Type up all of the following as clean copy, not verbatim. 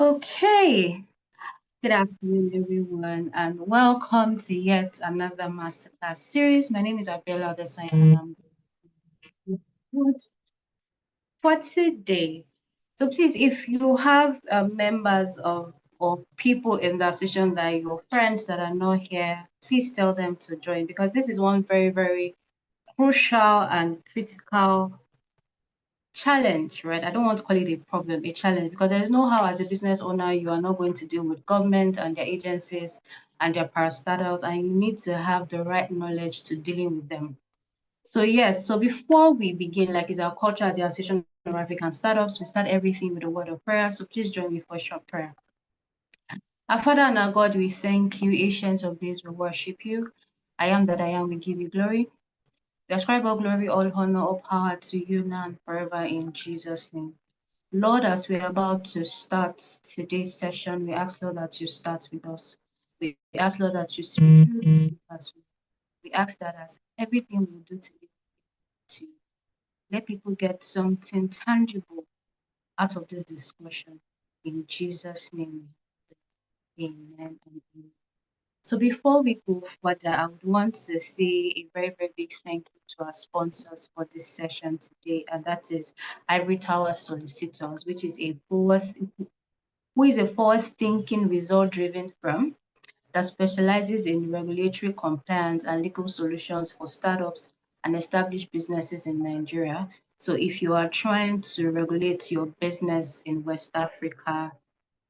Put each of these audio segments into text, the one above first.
Okay, good afternoon, everyone, and welcome to yet another masterclass series. My name is Abiola Odesanya, and I'm the host for today. So please, if you have members of or people in the association that are your friends that are not here, please tell them to join because this is one very, very crucial and critical challenge, right? I don't want to call it a problem, a challenge, because there's no how as a business owner you are not going to deal with government and their agencies and their parastatals, and you need to have the right knowledge to dealing with them. So yes, so before we begin, like is our culture at the Association of African Startups, we start everything with a word of prayer. So please join me for a short prayer. Our Father and our God, we thank you, ancient of days, we worship you. I am that I am, we give you glory. We ascribe all glory, all honor, all power to you now and forever in Jesus' name. Lord, as we're about to start today's session, we ask, Lord, that you start with us. We ask, Lord, that you speak through the speakers. We ask that as everything we do today, to let people get something tangible out of this discussion. In Jesus' name, amen and amen. So before we go further, I would want to say a very, very big thank you to our sponsors for this session today, and that is Ivory Solicitors, which is a forward-thinking, result-driven firm that specializes in regulatory compliance and legal solutions for startups and established businesses in Nigeria. So if you are trying to regulate your business in West Africa,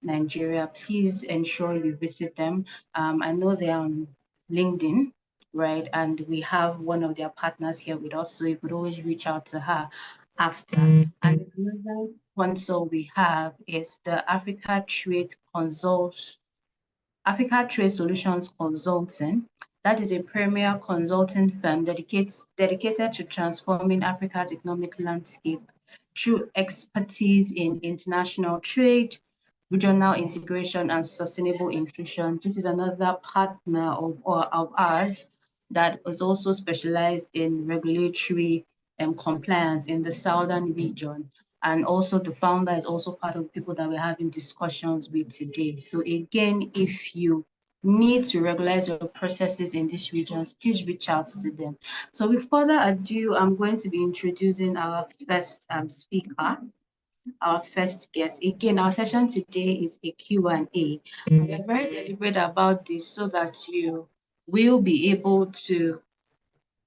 Nigeria, please ensure you visit them. I know they're on LinkedIn, right? And we have one of their partners here with us, so you could always reach out to her after. And another sponsor we have is the Africa Trade Solutions Consulting. That is a premier consulting firm dedicated to transforming Africa's economic landscape through expertise in international trade, regional integration, and sustainable inclusion. This is another partner of ours that is also specialized in regulatory compliance in the southern region. And also the founder is also part of the people that we're having discussions with today. So again, if you need to regularize your processes in these regions, please reach out to them. So with further ado, I'm going to be introducing our first speaker, our first guest. Again, our session today is a Q&A. We are very deliberate about this so that you will be able to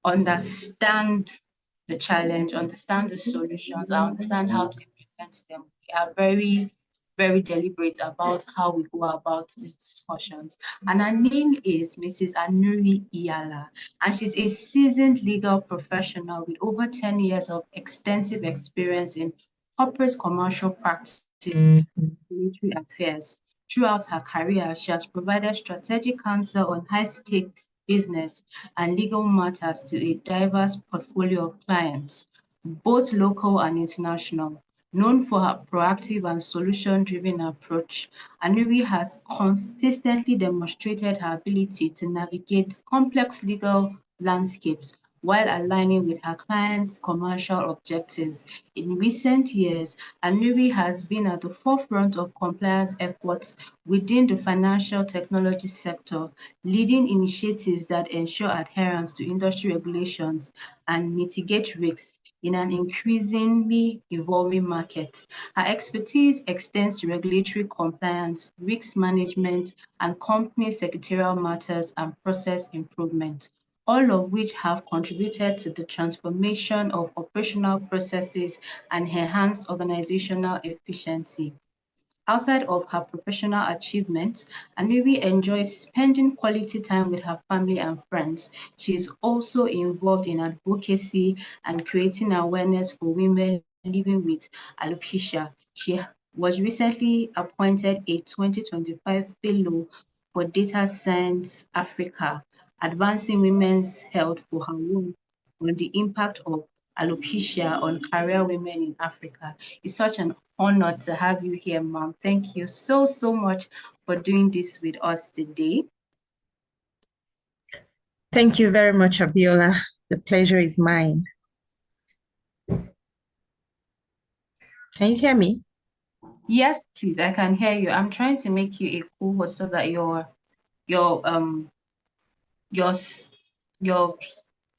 understand the challenge, understand the solutions, and understand how to implement them. We are very, very deliberate about how we go about these discussions. And her name is Mrs. Anuri Iyalla, and she's a seasoned legal professional with over 10 years of extensive experience in corporate commercial practices and military affairs. Throughout her career, she has provided strategic counsel on high-stakes business and legal matters to a diverse portfolio of clients, both local and international. Known for her proactive and solution-driven approach, Anuri has consistently demonstrated her ability to navigate complex legal landscapes while aligning with her clients' commercial objectives. In recent years, Anuri has been at the forefront of compliance efforts within the financial technology sector, leading initiatives that ensure adherence to industry regulations and mitigate risks in an increasingly evolving market. Her expertise extends to regulatory compliance, risk management, and company secretarial matters and process improvement, all of which have contributed to the transformation of operational processes and enhanced organizational efficiency. Outside of her professional achievements, Anuri enjoys spending quality time with her family and friends. She is also involved in advocacy and creating awareness for women living with alopecia. She was recently appointed a 2025 Fellow for Data Science Africa, advancing women's health for her work on the impact of alopecia on career women in Africa. It's such an honor to have you here, Mom. Thank you so, so much for doing this with us today. Thank you very much, Abiola. The pleasure is mine. Can you hear me? Yes, please. I can hear you. I'm trying to make you a co-host so that your your s- your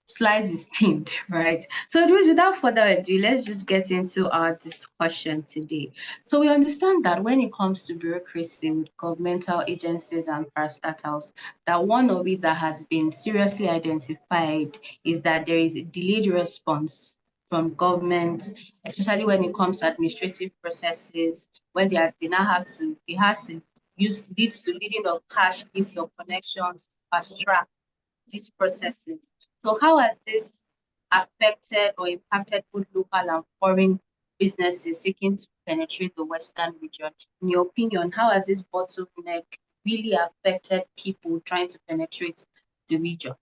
slides is pinned, right? So without further ado, let's just get into our discussion today. So we understand that when it comes to bureaucracy with governmental agencies and parastatals, that one of it that has been seriously identified is that there is a delayed response from government, especially when it comes to administrative processes, when they now have to, it has to use leads to leading of cash, gives of connections, fast track these processes. So how has this affected or impacted both local and foreign businesses seeking to penetrate the Western region? In your opinion, how has this bottleneck really affected people trying to penetrate the region?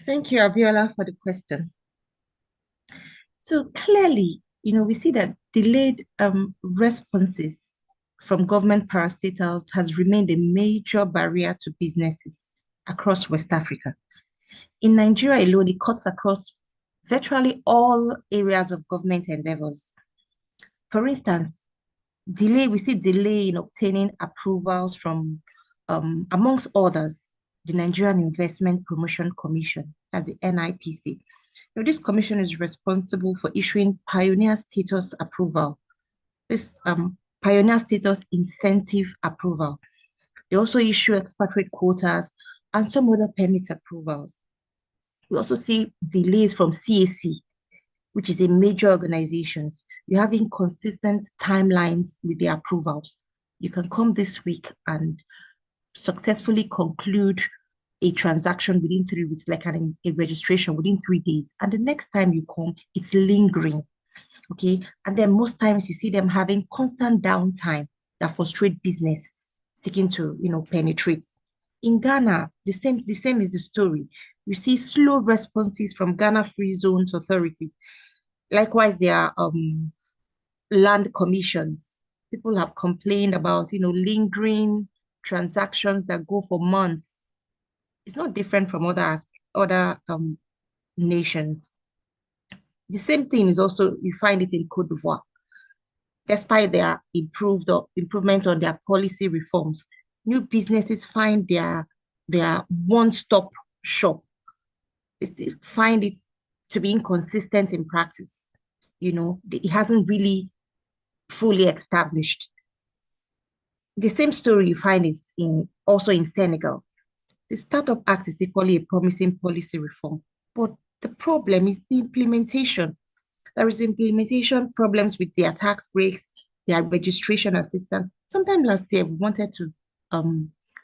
Thank you, Abiola, for the question. So clearly, we see that delayed responses from government parastatals has remained a major barrier to businesses across West Africa. In Nigeria alone, it cuts across virtually all areas of government endeavors. For instance, we see delay in obtaining approvals from, amongst others, the Nigerian Investment Promotion Commission, as the NIPC. This commission is responsible for issuing pioneer status approval, this pioneer status incentive approval. They also issue expatriate quotas and some other permits approvals. We also see delays from CAC, which is a major organizations. You have inconsistent timelines with the approvals. You can come this week and successfully conclude a transaction within 3 weeks, like a registration within 3 days. And the next time you come, it's lingering. Okay. And then most times you see them having constant downtime that frustrate business seeking to, penetrate. In Ghana, the same is the story. You see slow responses from Ghana Free Zones Authority. Likewise, there are land commissions. People have complained about, lingering transactions that go for months. It's not different from other nations. The same thing is also you find it in Cote d'Ivoire. Despite their improvement on their policy reforms, new businesses find their one-stop shop. They find it to be inconsistent in practice. It hasn't really fully established. The same story you find is also in Senegal. The Startup Act is equally a promising policy reform, but the problem is the implementation. There is implementation problems with their tax breaks, their registration assistance. Sometime last year, we wanted to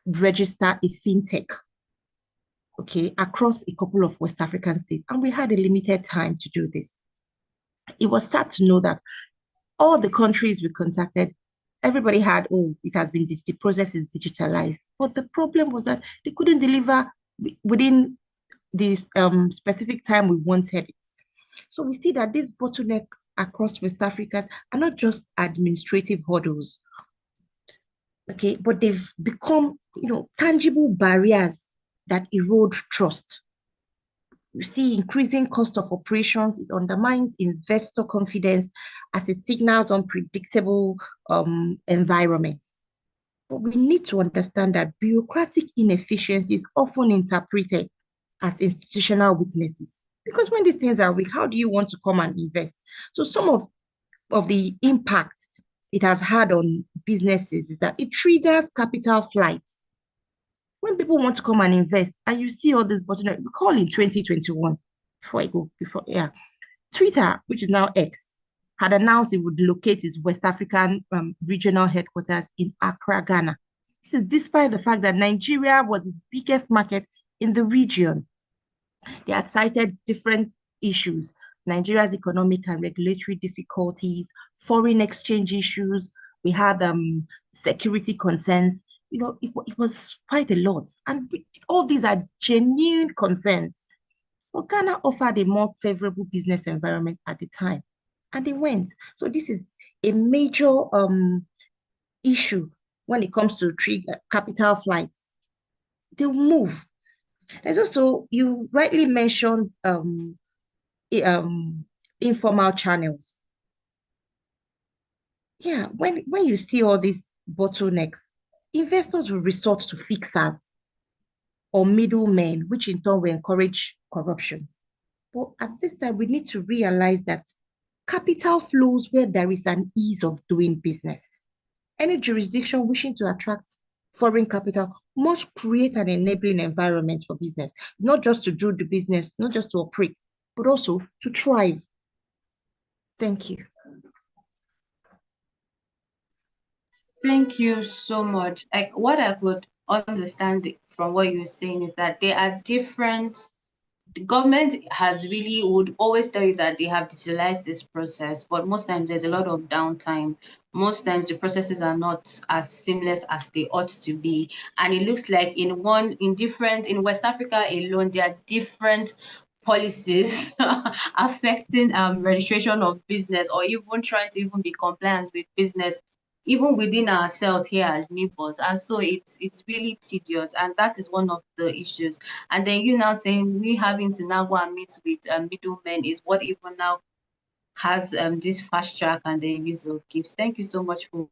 register a fintech, okay, across a couple of West African states, and we had a limited time to do this. It was sad to know that all the countries we contacted, everybody had, oh, the process is digitalized. But the problem was that they couldn't deliver within the specific time we wanted it. So we see that these bottlenecks across West Africa are not just administrative hurdles, okay, but they've become, tangible barriers that erode trust. We see increasing cost of operations. It undermines investor confidence as it signals unpredictable environments. But we need to understand that bureaucratic inefficiency is often interpreted as institutional weaknesses. Because when these things are weak, how do you want to come and invest? So some of the impact it has had on businesses is that it triggers capital flights. When people want to come and invest, and you see all this bottleneck, recall in 2021, Twitter, which is now X, had announced it would locate its West African regional headquarters in Accra, Ghana. This is despite the fact that Nigeria was its biggest market in the region. They had cited different issues: Nigeria's economic and regulatory difficulties, foreign exchange issues. We had security concerns. It was quite a lot. And all these are genuine concerns. But Ghana offered a more favorable business environment at the time, and they went. So this is a major issue when it comes to trigger capital flights. They'll move. There's also, you rightly mentioned informal channels. yeah, when you see all these bottlenecks, investors will resort to fixers or middlemen, which in turn will encourage corruption. But at this time, we need to realize that capital flows where there is an ease of doing business. Any jurisdiction wishing to attract foreign capital must create an enabling environment for business, not just to do the business, not just to operate, but also to thrive. Thank you. Thank you so much. Like what I could understand from what you're saying is that there are different, the government has really would always tell you that they have digitalized this process, but most times there's a lot of downtime. Most times the processes are not as seamless as they ought to be. And it looks like in West Africa alone, there are different policies affecting registration of business or even trying to even be compliant with business even within ourselves here as neighbors. And so it's really tedious, and that is one of the issues. And then you now saying we having to now go and meet with middlemen is what even now has this fast track and the use of gifts. Thank you so much for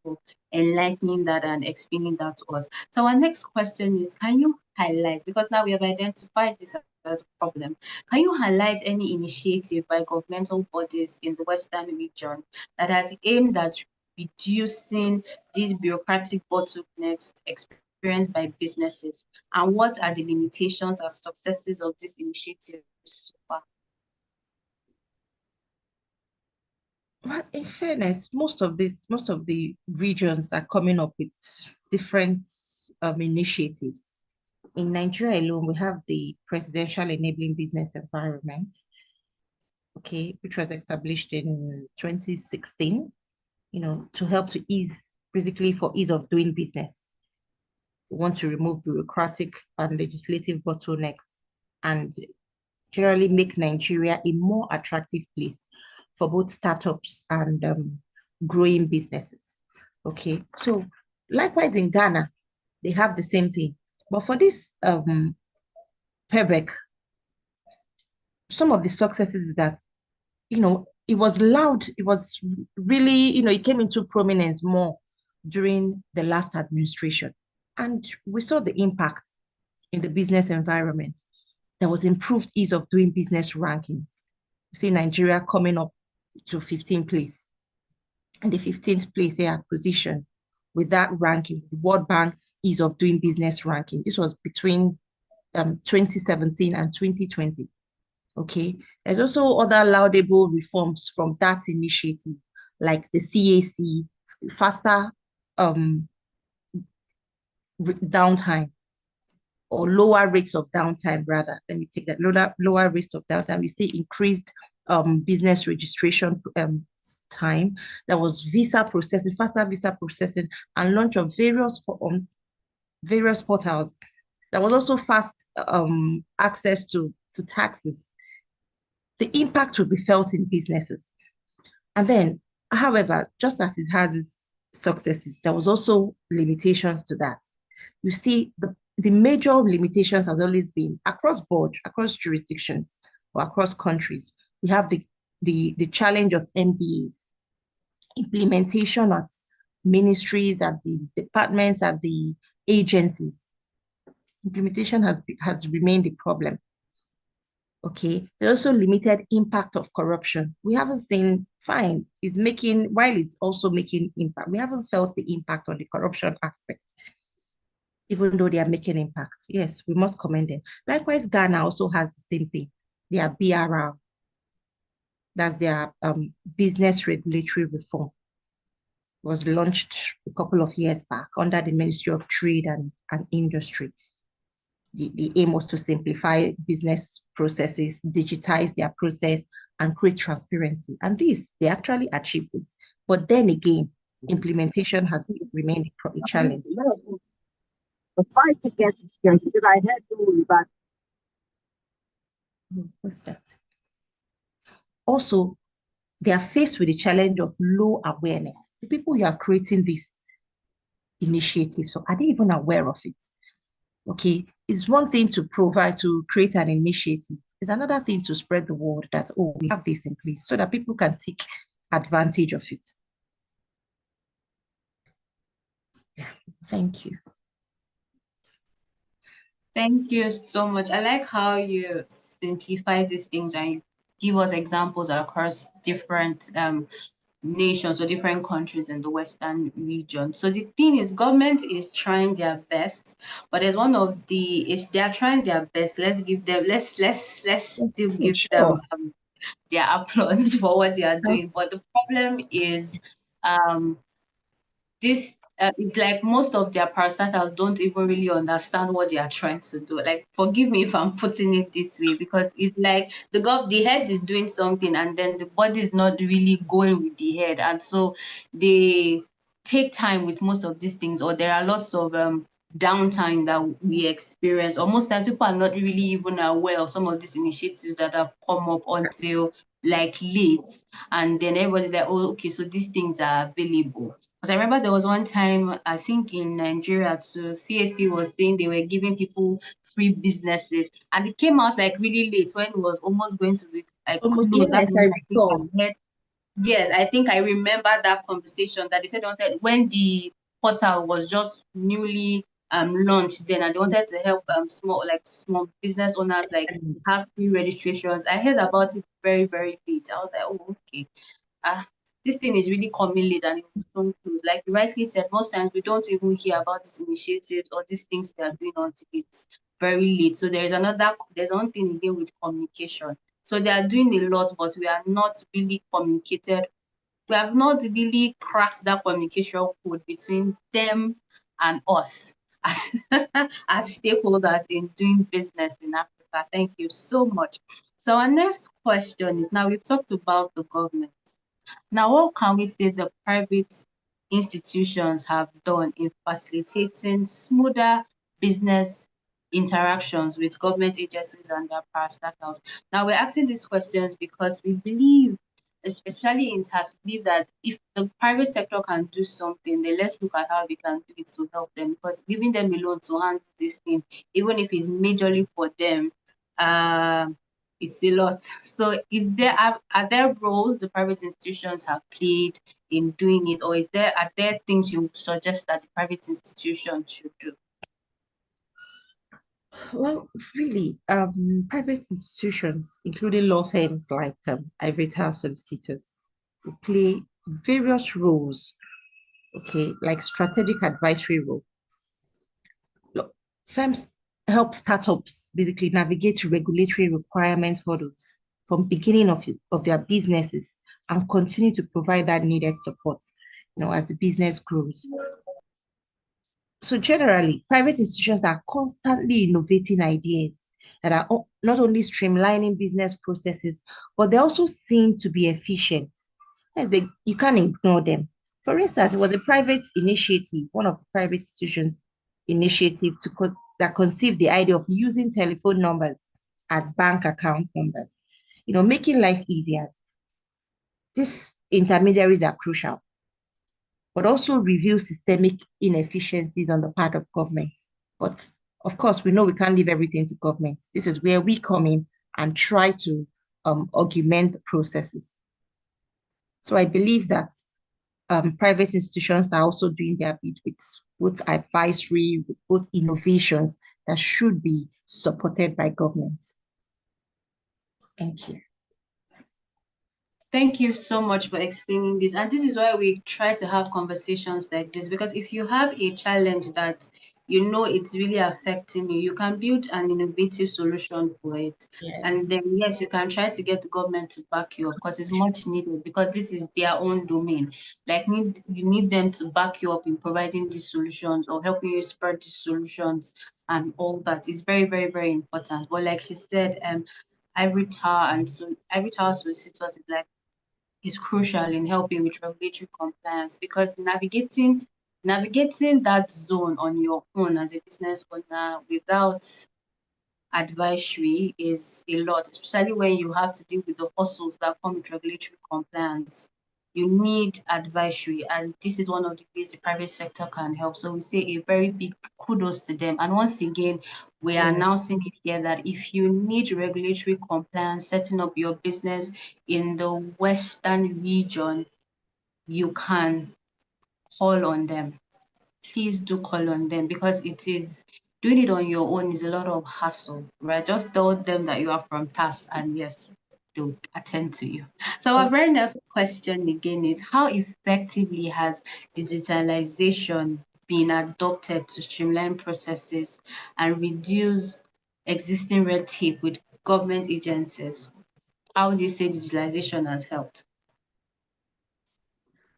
enlightening that and explaining that to us. So our next question is, can you highlight, because now we have identified this as a problem, can you highlight any initiative by governmental bodies in the Western region that has aimed at reducing these bureaucratic bottlenecks experienced by businesses? And what are the limitations and successes of this initiative so far? Well, in fairness, most of the regions are coming up with different initiatives. In Nigeria alone, we have the Presidential Enabling Business Environment, okay, which was established in 2016, to help to ease, basically for ease of doing business. We want to remove bureaucratic and legislative bottlenecks and generally make Nigeria a more attractive place for both startups and growing businesses. Okay, so likewise in Ghana, they have the same thing. But for this PEBEC, some of the successes is that, it was loud, it was really, it came into prominence more during the last administration. And we saw the impact in the business environment. There was improved ease of doing business rankings. You see Nigeria coming up to 15th place. And the 15th place they are positioned with that ranking, the World Bank's ease of doing business ranking. This was between 2017 and 2020. Okay. There's also other laudable reforms from that initiative, like the CAC, faster downtime or lower rates of downtime, rather. Let me take that, lower rates of downtime. You see increased business registration time. There was visa processing, faster visa processing, and launch of various portals. There was also fast access to taxes. The impact will be felt in businesses. And then, however, just as it has its successes, there was also limitations to that. You see, the major limitations has always been across board, across jurisdictions, or across countries. We have the challenge of MDAs, implementation at ministries, at the departments, at the agencies. Implementation has remained a problem. Okay, there's also limited impact of corruption. We haven't seen, fine, while it's also making impact, we haven't felt the impact on the corruption aspect, even though they are making impact. Yes, we must commend them. Likewise, Ghana also has the same thing. Their BRR, that's their business regulatory reform, was launched a couple of years back under the Ministry of Trade and Industry. The aim was to simplify business processes, digitize their process, and create transparency. And they actually achieved it. But then again, implementation has remained a challenge. The fight against security, because I heard you about. What's that? Also, they are faced with the challenge of low awareness. The people who are creating this initiative, so are they even aware of it? Okay, it's one thing to create an initiative. It's another thing to spread the word that, oh, we have this in place so that people can take advantage of it. Thank you. Thank you so much. I like how you simplify these things and give us examples across different nations or different countries in the Western region. So the thing is, government is trying their best, but there's one of the is they are trying their best. Let's give them let's still Yeah, give them sure. their applause for what they are doing. But the problem is um this it's like most of their parastatals don't even really understand what they are trying to do. Like, forgive me if I'm putting it this way, because it's like the head is doing something and then the body is not really going with the head, and so they take time with most of these things, or there are lots of downtime that we experience, or most times people are not really even aware of some of these initiatives that have come up until like late, and then everybody's like, oh, okay, so these things are available. Because I remember there was one time, I think in Nigeria too, CSC was saying they were giving people free businesses, and it came out like really late when it was almost going to be like Almost, closed. That yes, I moment, I think recall. I heard. Yes, I think I remember that conversation that they said they wanted when the portal was just newly launched then, and they wanted to help small business owners like have free registrations. I heard about it very, very late. I was like, oh, okay. Ah, this thing is really coming late and it will soon close. Like you rightly said, most times we don't even hear about these initiatives or these things they are doing until it's very late. So there's one thing again with communication. So they are doing a lot, but we are not really communicated. We have not really cracked that communication code between them and us as, as stakeholders in doing business in Africa. Thank you so much. So our next question is, now we've talked about the government. Now, what can we say the private institutions have done in facilitating smoother business interactions with government agencies and their parastatals? Now, we're asking these questions because we believe, especially in TAS, we believe that if the private sector can do something, then let's look at how we can do it to help them. Because giving them alone to handle this thing, even if it's majorly for them, it's a lot. So are there roles the private institutions have played in doing it, or are there things you suggest that the private institution should do? Well, really, private institutions, including law firms like Ivory Solicitors, play various roles, okay, like strategic advisory role. Look, firms help startups basically navigate regulatory requirement hurdles from beginning of their businesses and continue to provide that needed support, as the business grows. So generally, private institutions are constantly innovating ideas that are not only streamlining business processes, but they also seem to be efficient. Yes, you can't ignore them. For instance, it was a private initiative, one of the private institutions initiative that conceived the idea of using telephone numbers as bank account numbers, making life easier. These intermediaries are crucial, but also reveal systemic inefficiencies on the part of government. But of course, we know we can't leave everything to government. This is where we come in and try to augment the processes. So I believe that private institutions are also doing their bit with both advisory, with both innovations that should be supported by government. Thank you. Thank you so much for explaining this. And this is why we try to have conversations like this, because if you have a challenge that you know it's really affecting you, you can build an innovative solution for it. Yeah. And then, yes, you can try to get the government to back you up because it's much needed, because this is their own domain. Like, you need them to back you up in providing these solutions or helping you spread these solutions and all that. It's very, very, very important. But like she said, Ivory Tower solicitors is like is crucial in helping with regulatory compliance, because navigating that zone on your own as a business owner without advisory is a lot, especially when you have to deal with the hustles that come with regulatory compliance. You need advisory, and this is one of the ways the private sector can help. So we say a very big kudos to them. And once again, we are announcing it here that if you need regulatory compliance, setting up your business in the Western region, you can call on them. please do call on them, because doing it on your own is a lot of hassle, right? Just tell them that you are from TAS, and yes, they'll attend to you. So our very next question again is, how effectively has digitalization been adopted to streamline processes and reduce existing red tape with government agencies? How do you say digitalization has helped?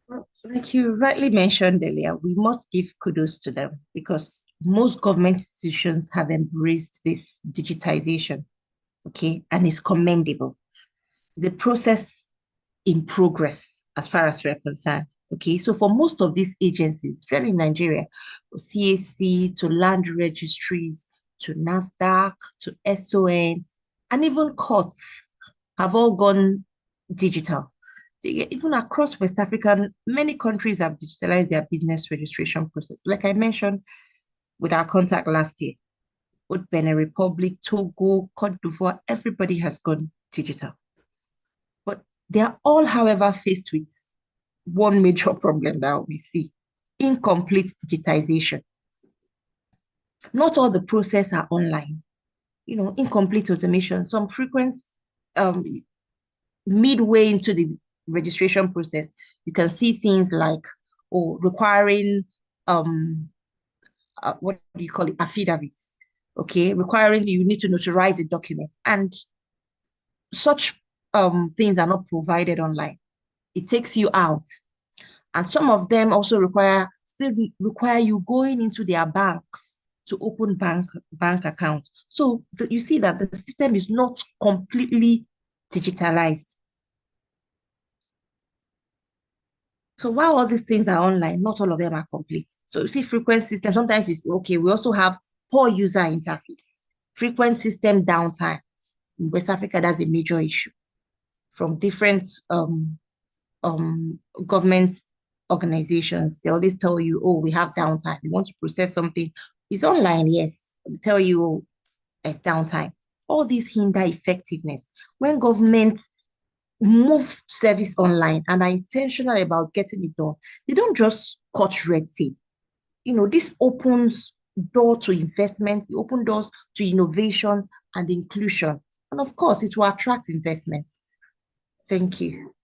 Well, like you rightly mentioned earlier, we must give kudos to them because most government institutions have embraced this digitization, okay, and it's commendable. It's a process in progress as far as we're concerned. Okay, so for most of these agencies, especially in Nigeria, CAC to land registries to NAFDAC to SON, and even courts have all gone digital. Even across West Africa, many countries have digitalized their business registration process. Like I mentioned with our contact last year, both Benin Republic, Togo, Cote d'Ivoire, everybody has gone digital. But they are all, however, faced with one major problem that we see: incomplete digitization. Not all the process are online. Incomplete automation. Some frequent um, midway into the registration process, you can see things like, requiring what do you call it, affidavit, okay, requiring you need to notarize a document, and such things are not provided online. It takes you out, and some of them also still require you going into their banks to open bank account. So you see that the system is not completely digitalized. So while all these things are online, not all of them are complete. So you see frequent system, sometimes you see, okay, we also have poor user interface, frequent system downtime. In West Africa, that's a major issue from different government organizations. They always tell you, oh, we have downtime. You want to process something, it's online, yes. They tell you it's downtime. All these hinder effectiveness. When government move service online and are intentional about getting it done, they don't just cut red tape. This opens door to investment, it opens doors to innovation and inclusion. And of course, it will attract investments. Thank you.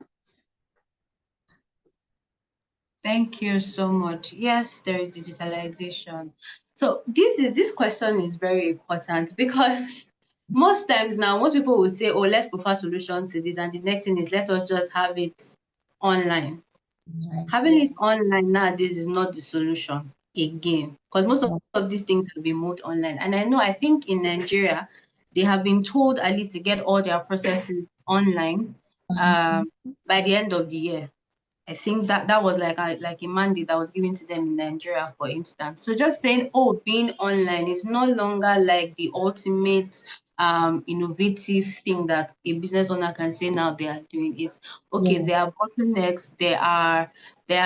Thank you so much. Yes, there is digitalization. So this question is very important, because most times now, most people will say, oh, let's prefer solutions to this, and the next thing is, let us just have it online. Having it online nowadays is not the solution again, because most of these things have been moved online. And I think in Nigeria, they have been told at least to get all their processes online by the end of the year. I think that was like a mandate that was given to them in Nigeria, for instance. So just saying, oh, being online is no longer like the ultimate innovative thing that a business owner can say now they are doing. Is okay, there are bottlenecks, there are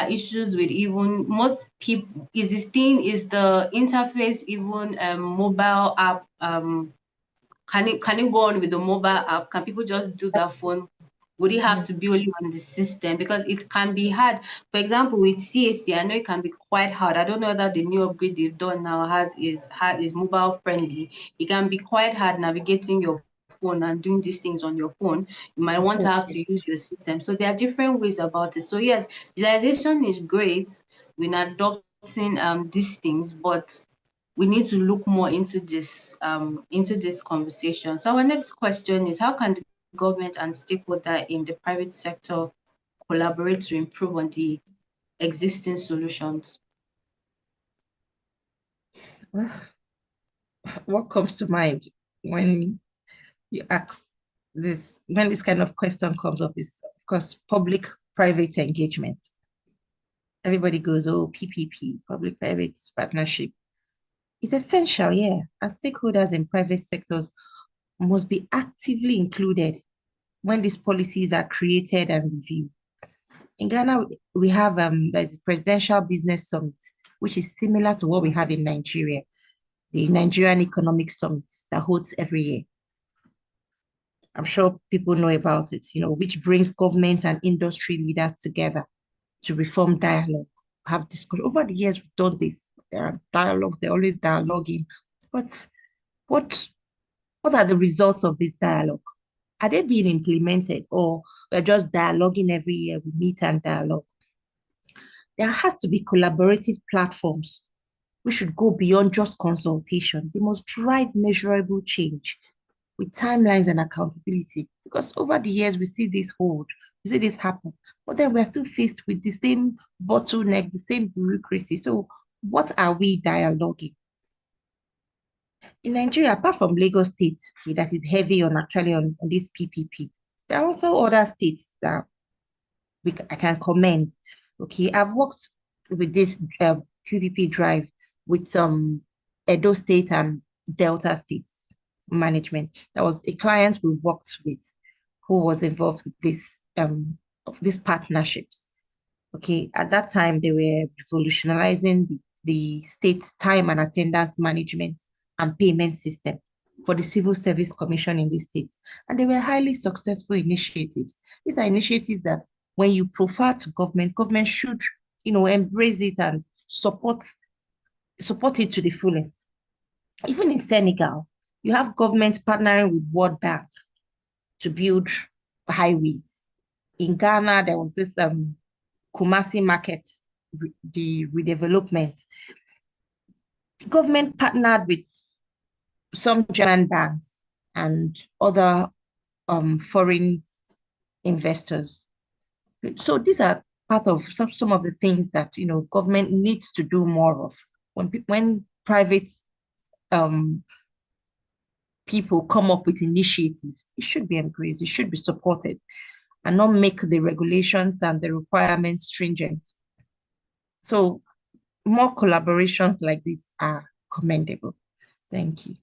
issues with even most people. Is the interface even mobile app? Can it go on with the mobile app? Can people just do that phone? Would it have to be only on the system? Because it can be hard. For example, with CAC, I know it can be quite hard. I don't know whether the new upgrade they've done now is mobile friendly. It can be quite hard navigating your phone and doing these things on your phone. You might want to have to use your system. So there are different ways about it. So yes, digitalization is great when adopting these things, but we need to look more into this conversation. So our next question is, how can the government and stakeholder in the private sector collaborate to improve on the existing solutions? What comes to mind when you ask this, when this kind of question comes up, is, of course, public-private engagement. Everybody goes, oh, PPP, public-private partnership. It's essential, yeah. And stakeholders in private sectors must be actively included when these policies are created and reviewed. In Ghana, we have the Presidential Business Summit, which is similar to what we have in Nigeria, the Nigerian Economic Summit that holds every year. I'm sure people know about it, which brings government and industry leaders together to reform dialogue, have discussion. Over the years, we've done this. there are dialogues, they're always dialoguing. But what what are the results of this dialogue? Are they being implemented, or we're just dialoguing every year? We meet and dialogue. There has to be collaborative platforms. We should go beyond just consultation. They must drive measurable change with timelines and accountability. Because over the years, we see this hold, we see this happen, but then we're still faced with the same bottleneck, the same bureaucracy. So, what are we dialoguing? In Nigeria, apart from Lagos State, okay, that is heavy on actually on this PPP, there are also other states that I can commend. Okay, I've worked with this PPP drive with some Edo State and Delta State management. That was a client we worked with who was involved with this of these partnerships. Okay, at that time they were revolutionizing the state's time and attendance management and payment system for the Civil Service Commission in the states. And they were highly successful initiatives. These are initiatives that when you profile to government, government should, embrace it and support it to the fullest. Even in Senegal, you have government partnering with World Bank to build highways. In Ghana, there was this Kumasi market, the redevelopment. Government partnered with some German banks and other foreign investors. So these are part of some of the things that government needs to do more of. When private people come up with initiatives, it should be embraced, it should be supported, and not make the regulations and the requirements stringent. So more collaborations like this are commendable. Thank you.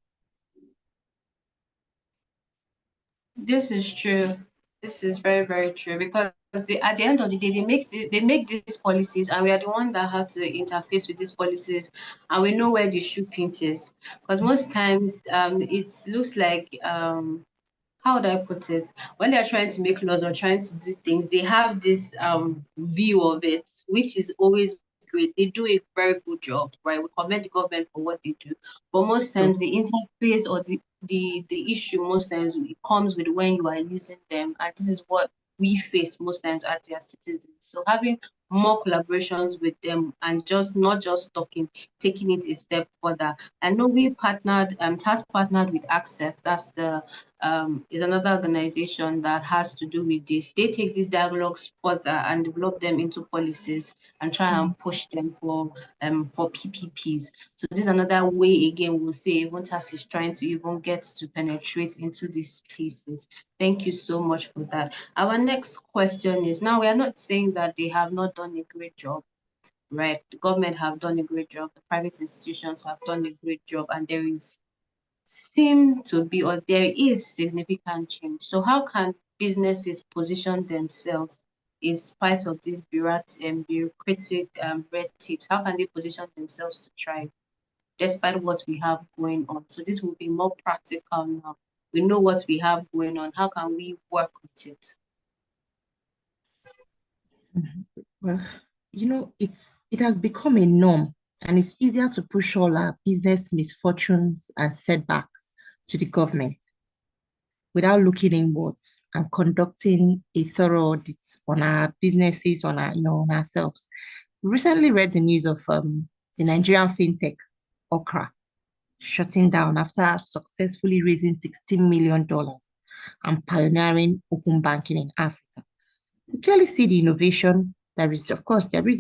This is true. This is very, very true, because at the end of the day, they make these policies, and we are the one that have to interface with these policies, and we know where the shoe pinches. Because most times, it looks like how would I put it? When they're trying to make laws or trying to do things, they have this view of it, which is always great. They do a very good job, right? We commend the government for what they do. But most times the interface or the issue most times it comes with when you are using them. And this is what we face most times as their citizens. So having more collaborations with them and just not just talking, taking it a step further. I know we partnered, has partnered with Accept. That's the is another organization that has to do with this. They take these dialogues further and develop them into policies and try and push them for PPPs. So this is another way, again, we'll say even TAS is trying to even get to penetrate into these places. Thank you so much for that. Our next question is, now we are not saying that they have not done a great job, right? The government have done a great job, the private institutions have done a great job, and there is seem to be, or there is significant change. So how can businesses position themselves in spite of these bureaucratic red tapes? How can they position themselves to thrive despite what we have going on? So this will be more practical now. We know what we have going on. How can we work with it? Well, it has become a norm, and it's easier to push all our business misfortunes and setbacks to the government without looking inwards and conducting a thorough audit on our businesses, on ourselves. We recently read the news of the Nigerian fintech Okra shutting down after successfully raising $16 million and pioneering open banking in Africa. We clearly see the innovation. There is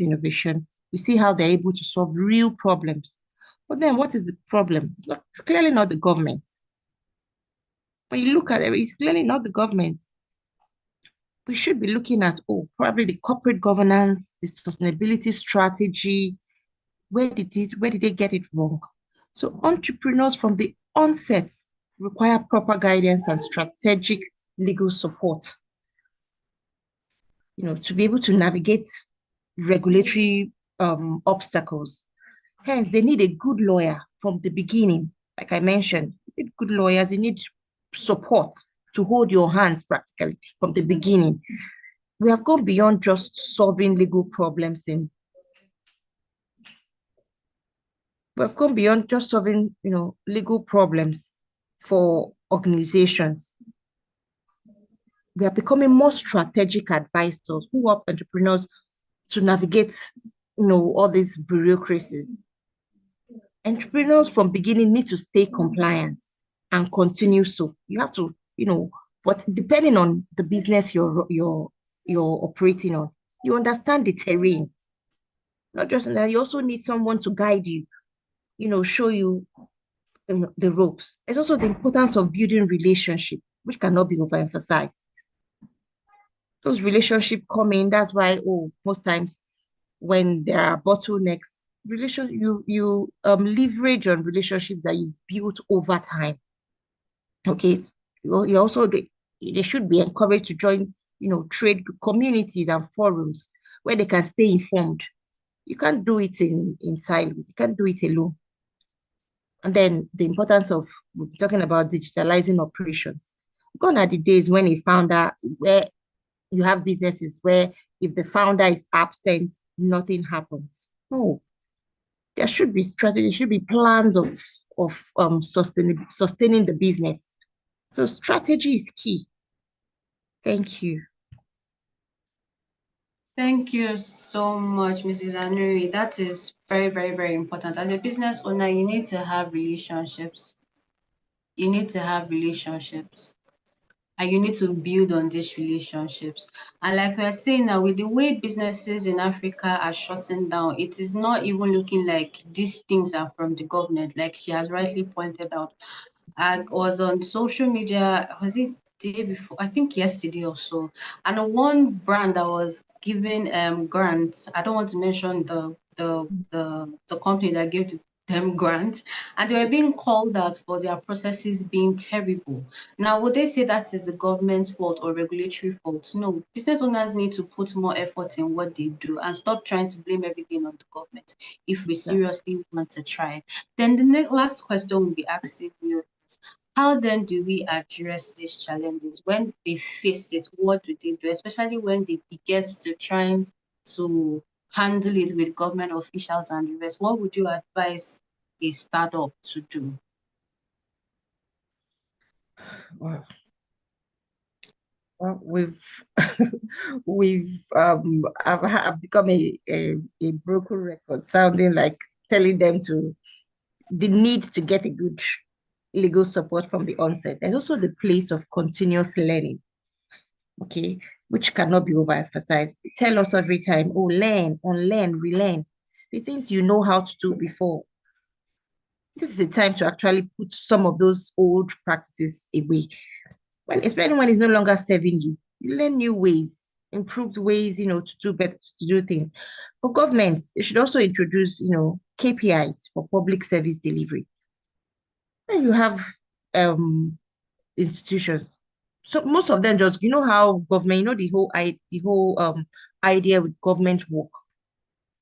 innovation. We see how they're able to solve real problems. But then what is the problem? It's clearly not the government. When you look at it, it's clearly not the government. We should be looking at, probably the corporate governance, the sustainability strategy. Where did they get it wrong? So entrepreneurs from the onset require proper guidance and strategic legal support, to be able to navigate regulatory obstacles. Hence, they need a good lawyer from the beginning. Like I mentioned, you need good lawyers, you need support to hold your hands practically from the beginning. We have gone beyond just solving legal problems We've gone beyond just solving, legal problems for organizations. We are becoming more strategic advisors who help entrepreneurs to navigate, all these bureaucracies. Entrepreneurs from beginning need to stay compliant and continue so. You have to, but depending on the business you're operating on, you understand the terrain. Not just that, you also need someone to guide you, show you the ropes. There's also the importance of building relationship, which cannot be overemphasized. Those relationships come in. That's why, most times when there are bottlenecks, you leverage on relationships that you've built over time. Okay, you also they should be encouraged to join, trade communities and forums where they can stay informed. You can't do it in silos. You can't do it alone. And then the importance of we're talking about digitalizing operations. Gone are the days when a founder, where you have businesses where if the founder is absent, nothing happens. No, there should be strategy, there should be plans of sustaining the business. So strategy is key. Thank you. Thank you so much, Mrs. Anuri. That is very, very, very important. As a business owner, you need to have relationships. You need to have relationships. And you need to build on these relationships. And like we're saying now, with the way businesses in Africa are shutting down, it is not even looking like these things are from the government, like she has rightly pointed out. I was on social media, was it the day before? I think yesterday or so. And one brand that was giving grants, I don't want to mention the company that gave them grants, and they were being called out for their processes being terrible. Now, would they say that is the government's fault or regulatory fault? No, business owners need to put more effort in what they do and stop trying to blame everything on the government if we seriously want to try. Then the next last question we'll be asking you, how then do we address these challenges when they face it? What do they do, especially when they get to trying to handle it with government officials and the rest? What would you advise a startup to do? Wow. Well, I've become a broken record, sounding like telling them the need to get a good legal support from the onset. There's also the place of continuous learning, okay, which cannot be overemphasized. We tell us every time, oh, learn, unlearn, relearn. The things you know how to do before. This is the time to actually put some of those old practices away. Especially when it's no longer serving you, you learn new ways, improved ways, to do better, to do things. For governments, they should also introduce, KPIs for public service delivery. When you have institutions, so most of them just, how government, the whole idea with government work.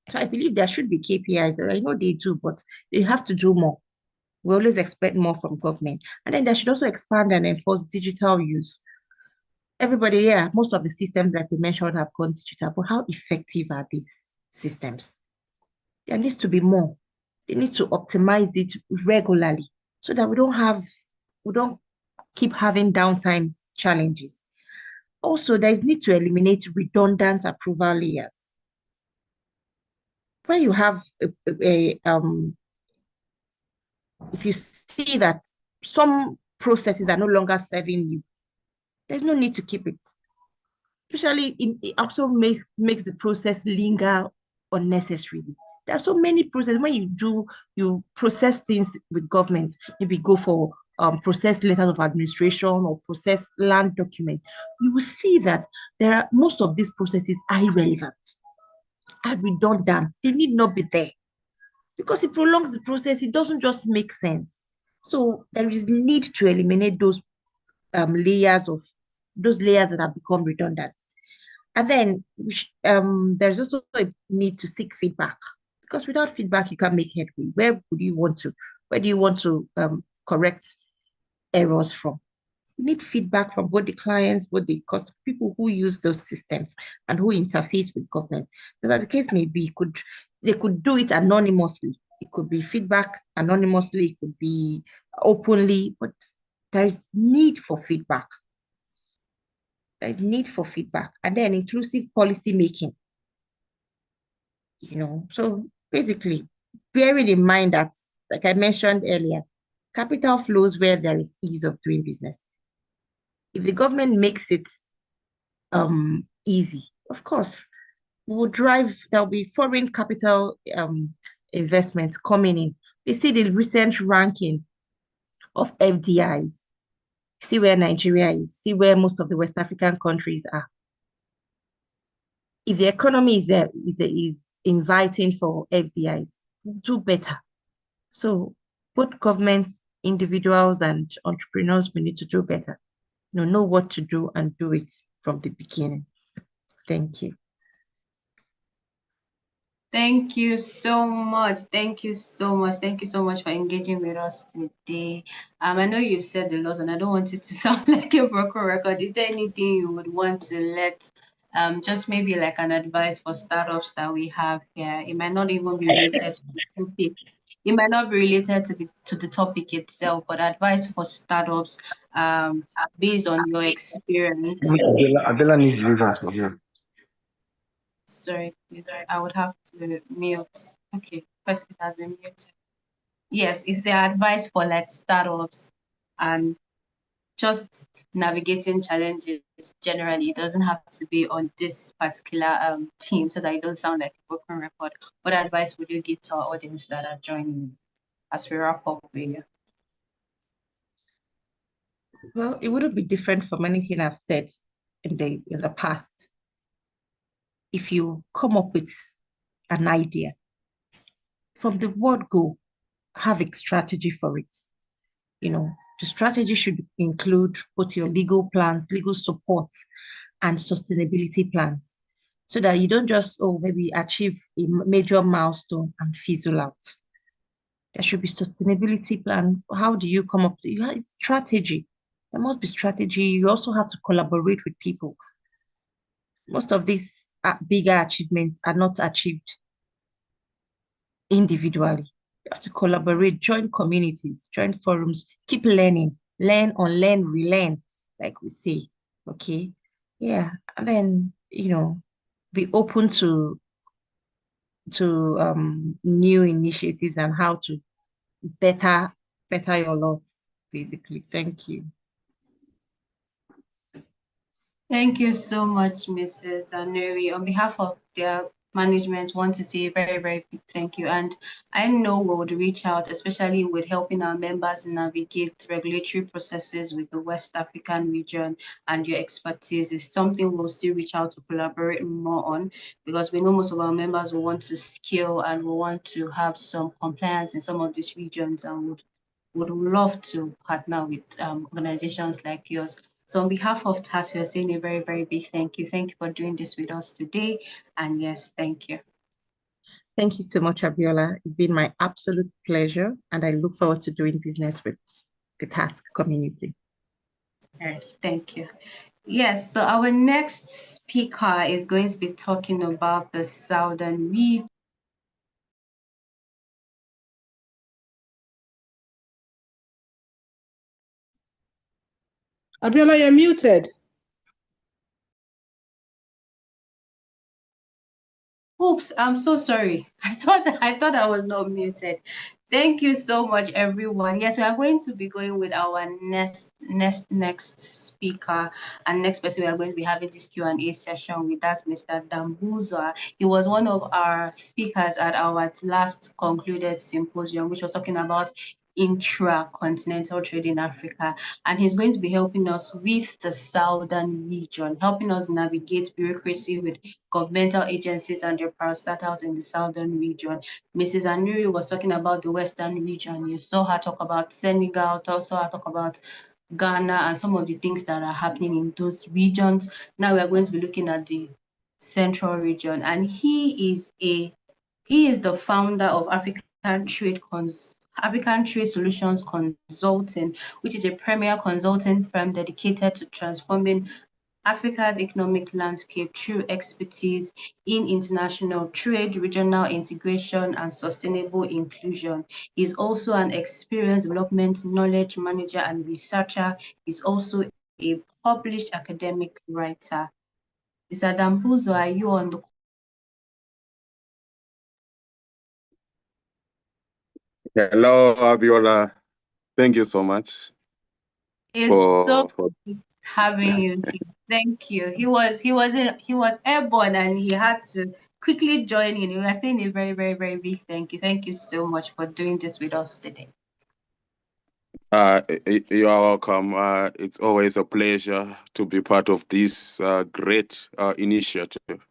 So I believe there should be KPIs. I know they do, but they have to do more. We always expect more from government. And then they should also expand and enforce digital use. Everybody, yeah, most of the systems like we mentioned have gone digital, but how effective are these systems? There needs to be more. They need to optimize it regularly so that we don't keep having downtime challenges. Also, there is need to eliminate redundant approval layers. When you have if you see that some processes are no longer serving you, there's no need to keep it. Especially, it also makes the process linger unnecessarily. There are so many processes. When you process things with government, maybe go for process letters of administration or process land documents, you will see that most of these processes are irrelevant, are redundant. They need not be there because it prolongs the process. It doesn't just make sense. So there is need to eliminate those layers that have become redundant. And then there's also a need to seek feedback because without feedback, you can't make headway. Where do you want to correct errors from? You need feedback from both the clients, both the people who use those systems and who interface with government. As the case may be, they could do it anonymously It could be feedback anonymously, it could be openly, but there is need for feedback. There is need for feedback. And then inclusive policy making, So basically, bearing in mind that, like I mentioned earlier, capital flows where there is ease of doing business. If the government makes it easy, of course, there'll be foreign capital investments coming in. We see the recent ranking of FDIs. See where Nigeria is, see where most of the West African countries are. If the economy is inviting for FDIs, we'll do better. So both governments, individuals, and entrepreneurs, we need to do better. Know what to do and do it from the beginning. Thank you. Thank you so much. Thank you so much. Thank you so much for engaging with us today. I know you've said a lot, and I don't want it to sound like a broken record. Is there anything you would want to let, just maybe like an advice for startups that we have here? It might not even be related to the topic. It might not be related to the topic itself, but advice for startups, based on your experience. Adela needs reverse for here. Sorry, please. I would have to mute. Okay, first it has been muted. Yes, if there are advice for like startups and just navigating challenges generally, it doesn't have to be on this particular team so that it don't sound like a broken record. What advice would you give to our audience that are joining as we wrap up here? Well, it wouldn't be different from anything I've said in the past. If you come up with an idea, from the word go, have a strategy for it. The strategy should include both your legal plans, legal support, and sustainability plans, so that you don't just, maybe achieve a major milestone and fizzle out. There should be sustainability plan. How do you come up to strategy? There must be strategy. You also have to collaborate with people. Most of these bigger achievements are not achieved individually. You have to collaborate, join communities, join forums, keep learning, learn, unlearn, relearn, like we say. Okay. Yeah. And then, be open to new initiatives and how to better your lots, basically. Thank you. Thank you so much, Mrs. Anuri. On behalf of their management, want to say a very, very big thank you. And I know we would reach out, especially with helping our members navigate regulatory processes with the West African region, and your expertise is something we'll still reach out to collaborate more on, because we know most of our members will want to scale and will want to have some compliance in some of these regions, and would love to partner with organizations like yours. So on behalf of TAS, we are saying a very, very big thank you. Thank you for doing this with us today. And yes, thank you. Thank you so much, Abiola. It's been my absolute pleasure, and I look forward to doing business with the TASC community. Yes, thank you. Yes, so our next speaker is going to be talking about the Southern region. Abiola, you're muted. Oops, I'm so sorry. I thought I was not muted. Thank you so much, everyone. Yes, we are going to be going with our next speaker, and next person we are going to be having this Q&A session with. That's Mr. Dambuza. He was one of our speakers at our last concluded symposium, which was talking about intra-continental trade in Africa, and he's going to be helping us with the southern region, helping us navigate bureaucracy with governmental agencies and their parastatals in the southern region. Mrs. Anuri was talking about the western region. You saw her talk about Senegal, saw her talk about Ghana and some of the things that are happening in those regions. Now we are going to be looking at the central region, and he is the founder of African Trade Solutions Consulting, which is a premier consulting firm dedicated to transforming Africa's economic landscape through expertise in international trade, regional integration, and sustainable inclusion. He's also an experienced development knowledge manager and researcher. He's also a published academic writer. Mr. Dambuza, are you on the call? Hello, Abiola. Thank you so much It's so for having you here. Thank you. He was airborne and he had to quickly join in. We are saying a very, very, very big thank you. Thank you so much for doing this with us today. you are welcome. It's always a pleasure to be part of this great initiative.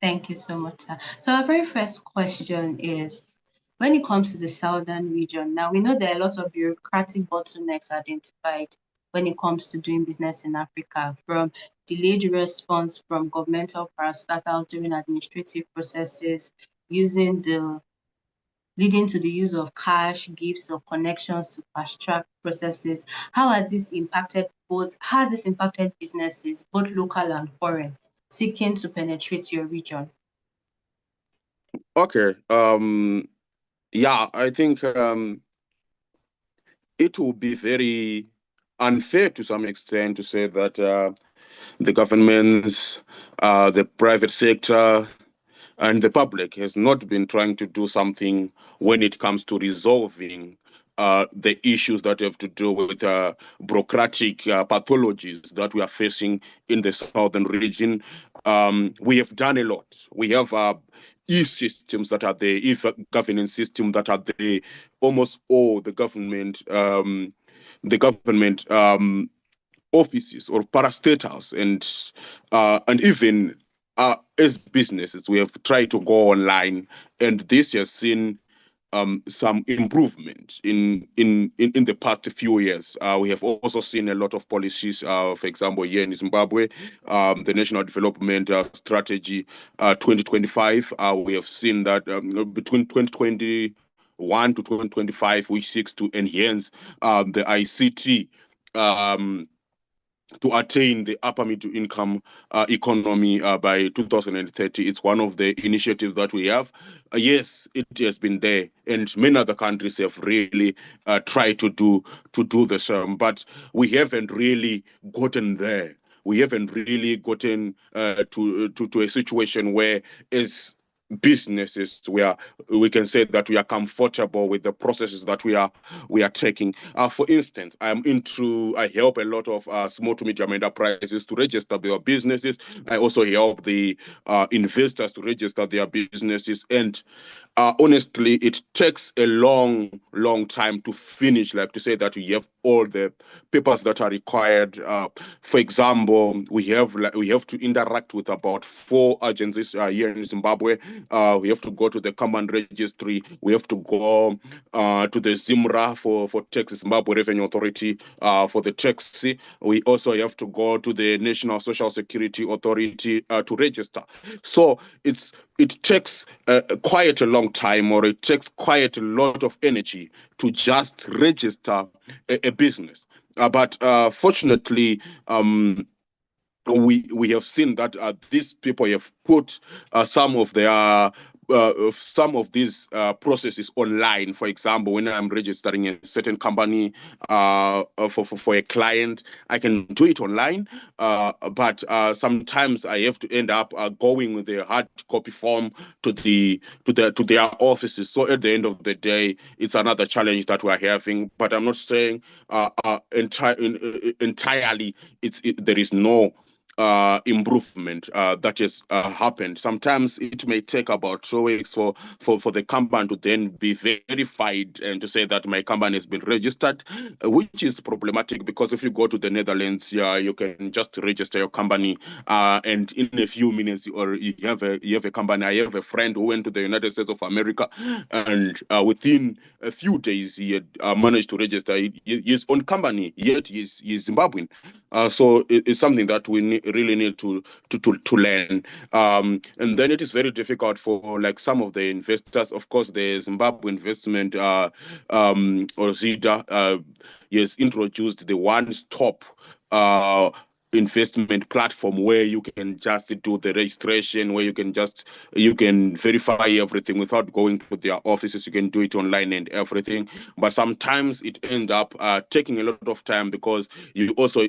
Thank you so much, sir. So our very first question is, when it comes to the southern region, now we know there are a lot of bureaucratic bottlenecks identified when it comes to doing business in Africa, from delayed response from governmental parastatals during administrative processes, leading to the use of cash, gifts, or connections to fast-track processes. How has this impacted businesses, both local and foreign, seeking to penetrate your region? Okay. Yeah, I think it will be very unfair to some extent to say that the governments, the private sector, and the public has not been trying to do something when it comes to resolving the issues that have to do with bureaucratic pathologies that we are facing in the southern region. We have done a lot. We have e-systems that are there, e-governance system that are there. Almost all the government offices or parastatals and even as businesses, we have tried to go online, and this has seen some improvement in the past few years. We have also seen a lot of policies, for example, here in Zimbabwe, the National Development Strategy 2025. We have seen that between 2021 to 2025, which seeks to enhance the ICT to attain the upper middle income economy by 2030. It's one of the initiatives that we have. Yes, it has been there, and many other countries have really tried to do the same, but we haven't really gotten there. We haven't really gotten to a situation where, as businesses, we can say that we are comfortable with the processes that we are taking. For instance, I help a lot of small to medium enterprises to register their businesses. I also help the investors to register their businesses, and honestly, it takes a long time to finish, like to say that we have all the papers that are required. For example, we have to interact with about 4 agencies here in Zimbabwe. We have to go to the common registry. We have to go to the ZIMRA for tax, Zimbabwe Revenue Authority, for the tax. We also have to go to the National Social Security Authority to register. So it takes quite a long time, or it takes quite a lot of energy to just register a business. But fortunately, we have seen that these people have put some of these processes online. For example, when I'm registering a certain company for a client, I can do it online, but sometimes I have to end up going with a hard copy form to their offices. So at the end of the day, it's another challenge that we're having. But I'm not saying entirely there is no improvement that has happened. Sometimes it may take about 2 weeks for the company to then be verified and to say that my company has been registered, which is problematic, because if you go to the Netherlands, you can just register your company and in a few minutes, or you have a company. I have a friend who went to the United States of America, and within a few days he had managed to register his own company, yet he's Zimbabwean. So it's something that we really need to learn. And then it is very difficult for like some of the investors. Of course, the Zimbabwe Investment or ZIDA has introduced the one-stop investment platform where you can just do the registration, where you can verify everything without going to their offices. You can do it online and everything. But sometimes it ends up taking a lot of time, because you also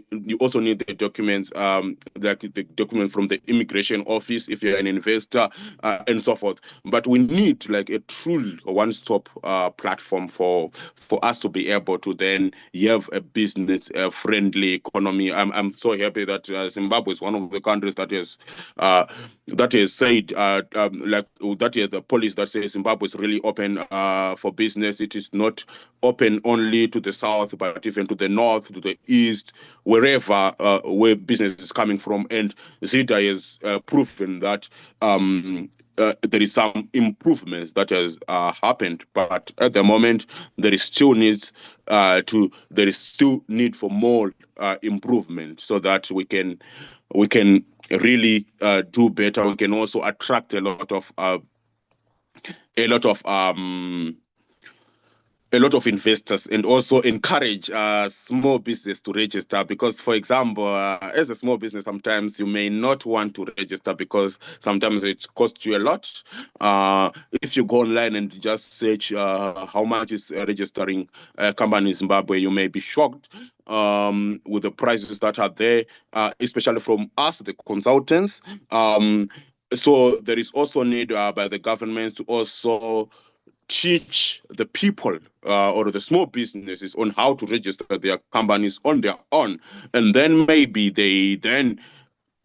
need the documents, like the document from the immigration office if you're an investor, and so forth. But we need like a true one-stop platform for us to be able to then have a business friendly economy. I'm so happy that Zimbabwe is one of the countries that has said that is the policy that says Zimbabwe is really open for business. It is not open only to the south, but even to the north, to the east, wherever where business is coming from. And Zita has proven that there is some improvements that has happened, but at the moment there is still need for more improvement, so that we can really do better. We can also attract a lot of investors, and also encourage small business to register. Because, for example, as a small business, sometimes you may not want to register because sometimes it costs you a lot. If you go online and just search how much is registering a company in Zimbabwe, you may be shocked with the prices that are there, especially from us, the consultants. So there is also need by the government to also teach the people or the small businesses on how to register their companies on their own. And then maybe they then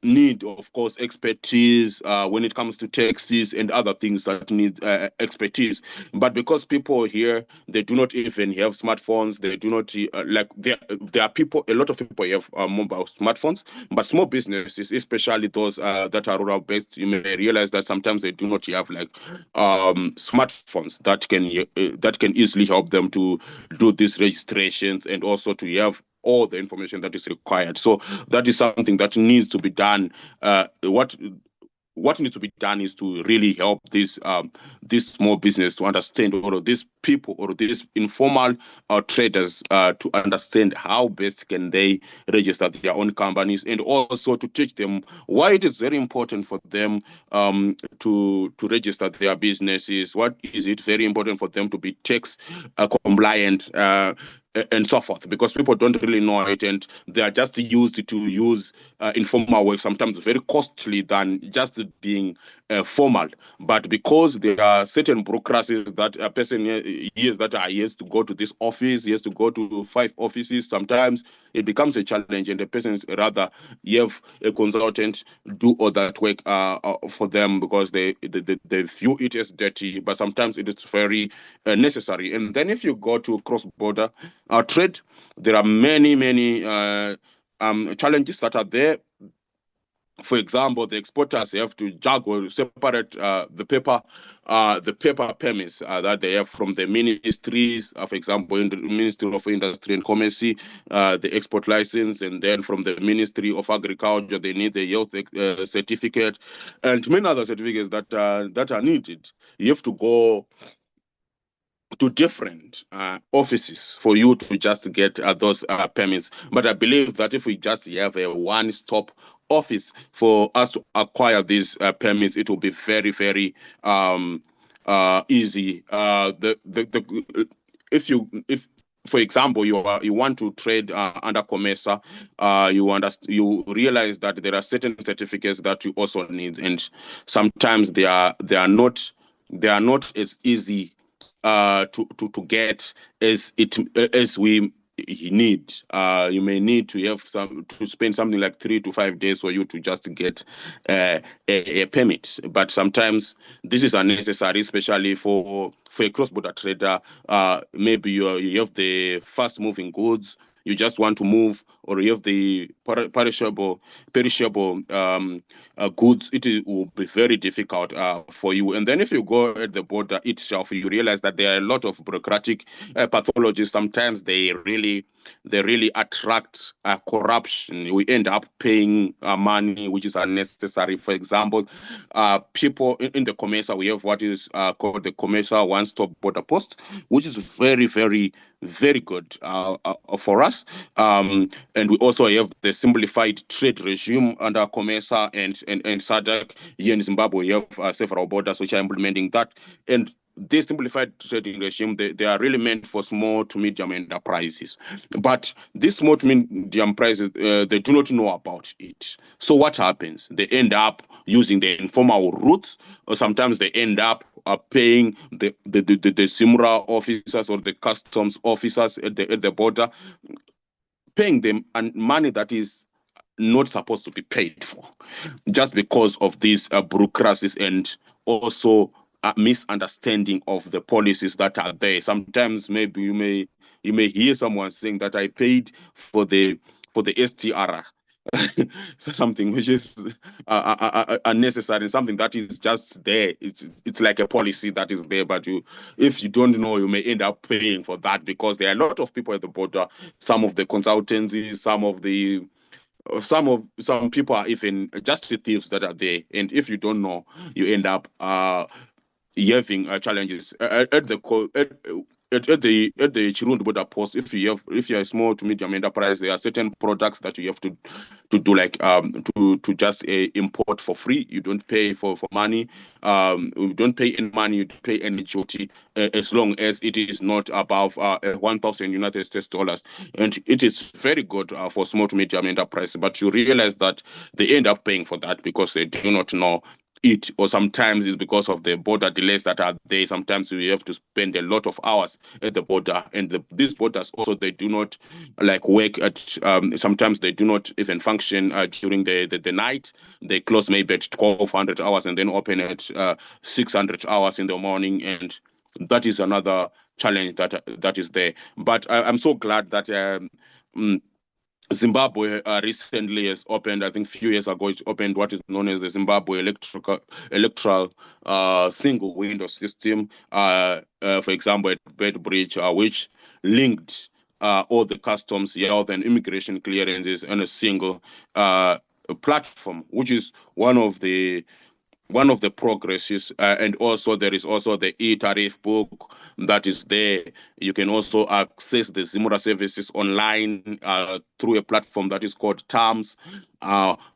need, of course, expertise when it comes to taxes and other things that need expertise. But because people here, they do not even have smartphones, they do not there are people, a lot of people have mobile smartphones, but small businesses, especially those that are rural based, you may realize that sometimes they do not have like smartphones that can easily help them to do these registrations, and also to have all the information that is required. So that is something that needs to be done. What needs to be done is to really help this small business to understand, or these people, or these informal traders to understand how best can they register their own companies, and also to teach them why it is very important for them to register their businesses. What is it very important for them to be tax compliant, and so forth, because people don't really know it, and they are just used to use informal work, sometimes very costly than just being formal. But because there are certain bureaucracies that a person he has to go to this office, he has to go to 5 offices, sometimes it becomes a challenge, and the person is rather have a consultant do all that work for them, because they view it as dirty, but sometimes it is very necessary. And then if you go to cross-border trade, there are many challenges that are there. For example, the exporters have to juggle, separate the paper permits that they have from the ministries. For example, in the Ministry of Industry and Commerce, the export license, and then from the Ministry of Agriculture, they need the health certificate, and many other certificates that are needed. You have to go to different offices for you to just get those permits. But I believe that if we just have a one-stop office for us to acquire these permits, it will be very, very easy. If for example, you want to trade under COMESA, you realize that there are certain certificates that you also need, and sometimes they are not as easy to get as we need. You may need to have to spend something like 3 to 5 days for you to just get a permit. But sometimes this is unnecessary, especially for a cross-border trader. Maybe you have the fast-moving goods, you just want to move, or you have the perishable goods. It will be very difficult for you. And then if you go at the border itself, you realize that there are a lot of bureaucratic pathologies. Sometimes they really attract corruption. We end up paying money which is unnecessary. For example, people in the COMESA, we have what is called the COMESA one-stop border post, which is very, very, very good for us. products. And we also have the simplified trade regime under COMESA and SADC. Here in Zimbabwe, we have several borders which are implementing that. And this simplified trading regime, they are really meant for small to medium enterprises. But these small to medium enterprises, they do not know about it. So what happens? They end up using the informal routes, or sometimes they end up paying the SIMRA officers or the customs officers at the border, paying them and money that is not supposed to be paid for, just because of these bureaucracies and also a misunderstanding of the policies that are there. Sometimes maybe you may hear someone saying that I paid for the STR. So something which is unnecessary, something that is just there. It's like a policy that is there, but if you don't know, you may end up paying for that, because there are a lot of people at the border. Some of the consultancies, some people are even just the thieves that are there, and if you don't know, you end up having challenges at the Chirundu border post. If you're a small to medium enterprise, there are certain products that you have to do, like to just import for free. You don't pay for money. You don't pay any money. You don't pay any duty as long as it is not above 1,000 United States dollars. And it is very good for small to medium enterprise. But you realize that they end up paying for that because they do not know it, or sometimes it's because of the border delays that are there. Sometimes we have to spend a lot of hours at the border, and these borders also, they do not like work at sometimes they do not even function during the night. They close maybe at 1,200 hours and then open at 600 hours in the morning, and that is another challenge that is there. But I'm so glad that Zimbabwe recently has opened, I think a few years ago, it opened what is known as the Zimbabwe electoral single window system, for example, at Bedbridge, which linked all the customs, health, and immigration clearances on a single platform, which is one of the progresses. And also there is also the e-tariff book that is there. You can also access the ZIMRA services online through a platform that is called TAMS,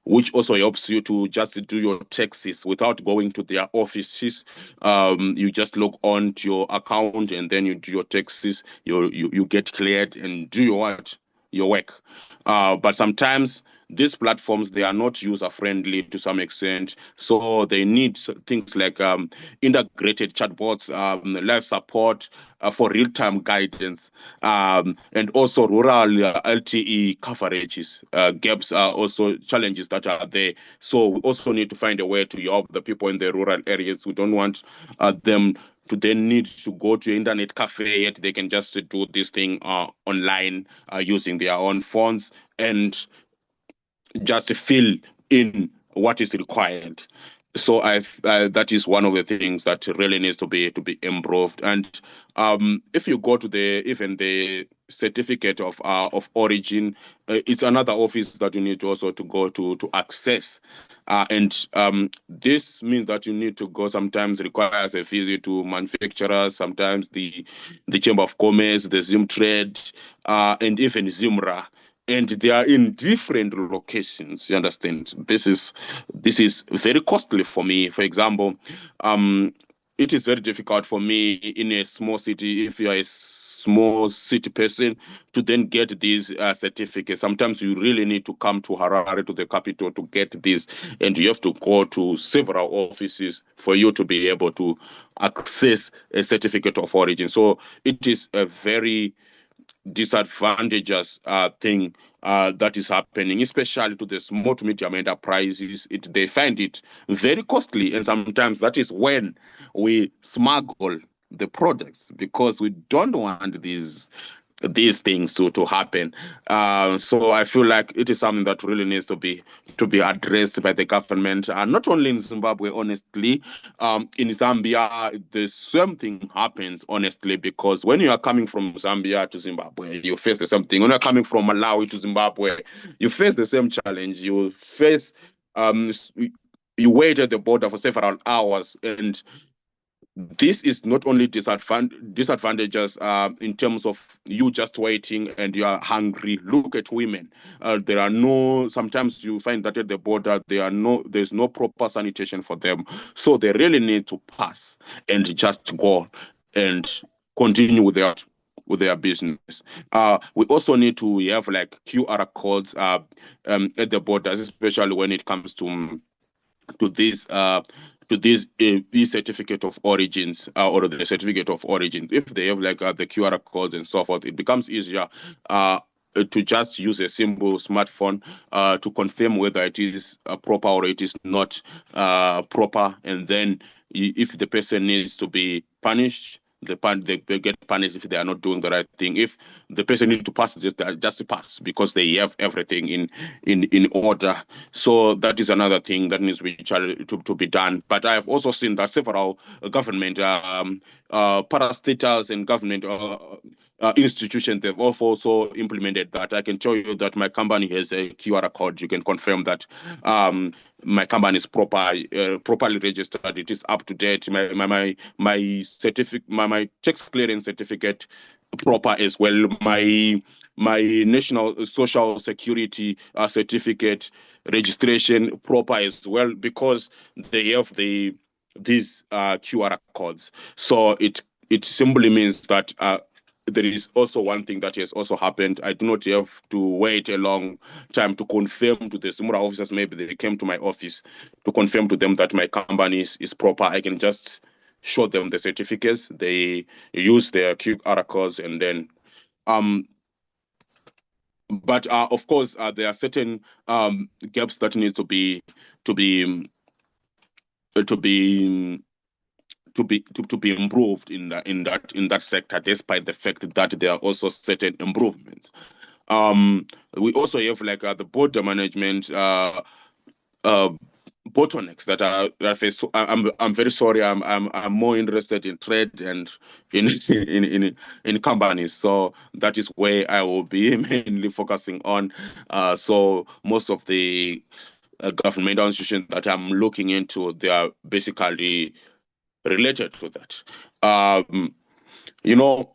which also helps you to just do your taxes without going to their offices. You just log on to your account and then you do your taxes. You get cleared and do your work. But sometimes these platforms, they are not user-friendly to some extent, so they need things like integrated chatbots, live support for real-time guidance, and also rural LTE coverages. Gaps are also challenges that are there. So we also need to find a way to help the people in the rural areas. We don't want them to then need to go to internet cafe, yet they can just do this thing online using their own phones and just fill in what is required. So that is one of the things that really needs to be improved. And if you go to even the certificate of origin, it's another office that you need to also to go to access. And this means that you need to go, sometimes requires a visit to manufacturers, sometimes the Chamber of Commerce, the Zimtrade, and even Zimra. And they are in different locations. You understand? This is very costly for me. For example, it is very difficult for me in a small city, if you are a small city person, to then get these certificates. Sometimes you really need to come to Harare, to the capital, to get this, and you have to go to several offices for you to be able to access a certificate of origin. So it is a very disadvantageous thing that is happening, especially to the small to medium enterprises. They find it very costly, and sometimes that is when we smuggle the products, because we don't want these things to happen. So I feel like it is something that really needs to be addressed by the government, and not only in Zimbabwe, honestly. In Zambia, the same thing happens, honestly, because when you are coming from Zambia to Zimbabwe, you face the same thing. When you're coming from Malawi to Zimbabwe, you face the same challenge. You face you wait at the border for several hours, and this is not only disadvantages in terms of you just waiting and you are hungry. Look at women. There are no. Sometimes you find that at the border there's no proper sanitation for them, so they really need to pass and just go and continue with their business. We also need to have like QR codes at the borders, especially when it comes to this certificate of origins or the certificate of origin. If they have like the QR codes and so forth, it becomes easier to just use a simple smartphone to confirm whether it is proper or it is not proper. And then if the person needs to be punished, they get punished if they are not doing the right thing. If the person needs to pass, just pass because they have everything in order. So that is another thing that needs to be done. But I have also seen that several government parastatals and government institutions, they've also implemented that. I can tell you that my company has a QR code. You can confirm that my company is properly registered. It is up to date. My certificate, my tax clearance certificate, proper as well. My national social security certificate registration, proper as well, because they have these QR codes. So it simply means that there is also one thing that has also happened. I do not have to wait a long time to confirm to the Sumura officers. Maybe they came to my office to confirm to them that my company is proper. I can just show them the certificates. They use their QR codes, and then but of course there are certain gaps that need to be to be to be improved in that sector, despite the fact that there are also certain improvements. We also have like the border management bottlenecks that are faced. So I'm very sorry. I'm more interested in trade and in companies. So that is where I will be mainly focusing on. So most of the governmental institutions that I'm looking into, they are basically related to that. You know,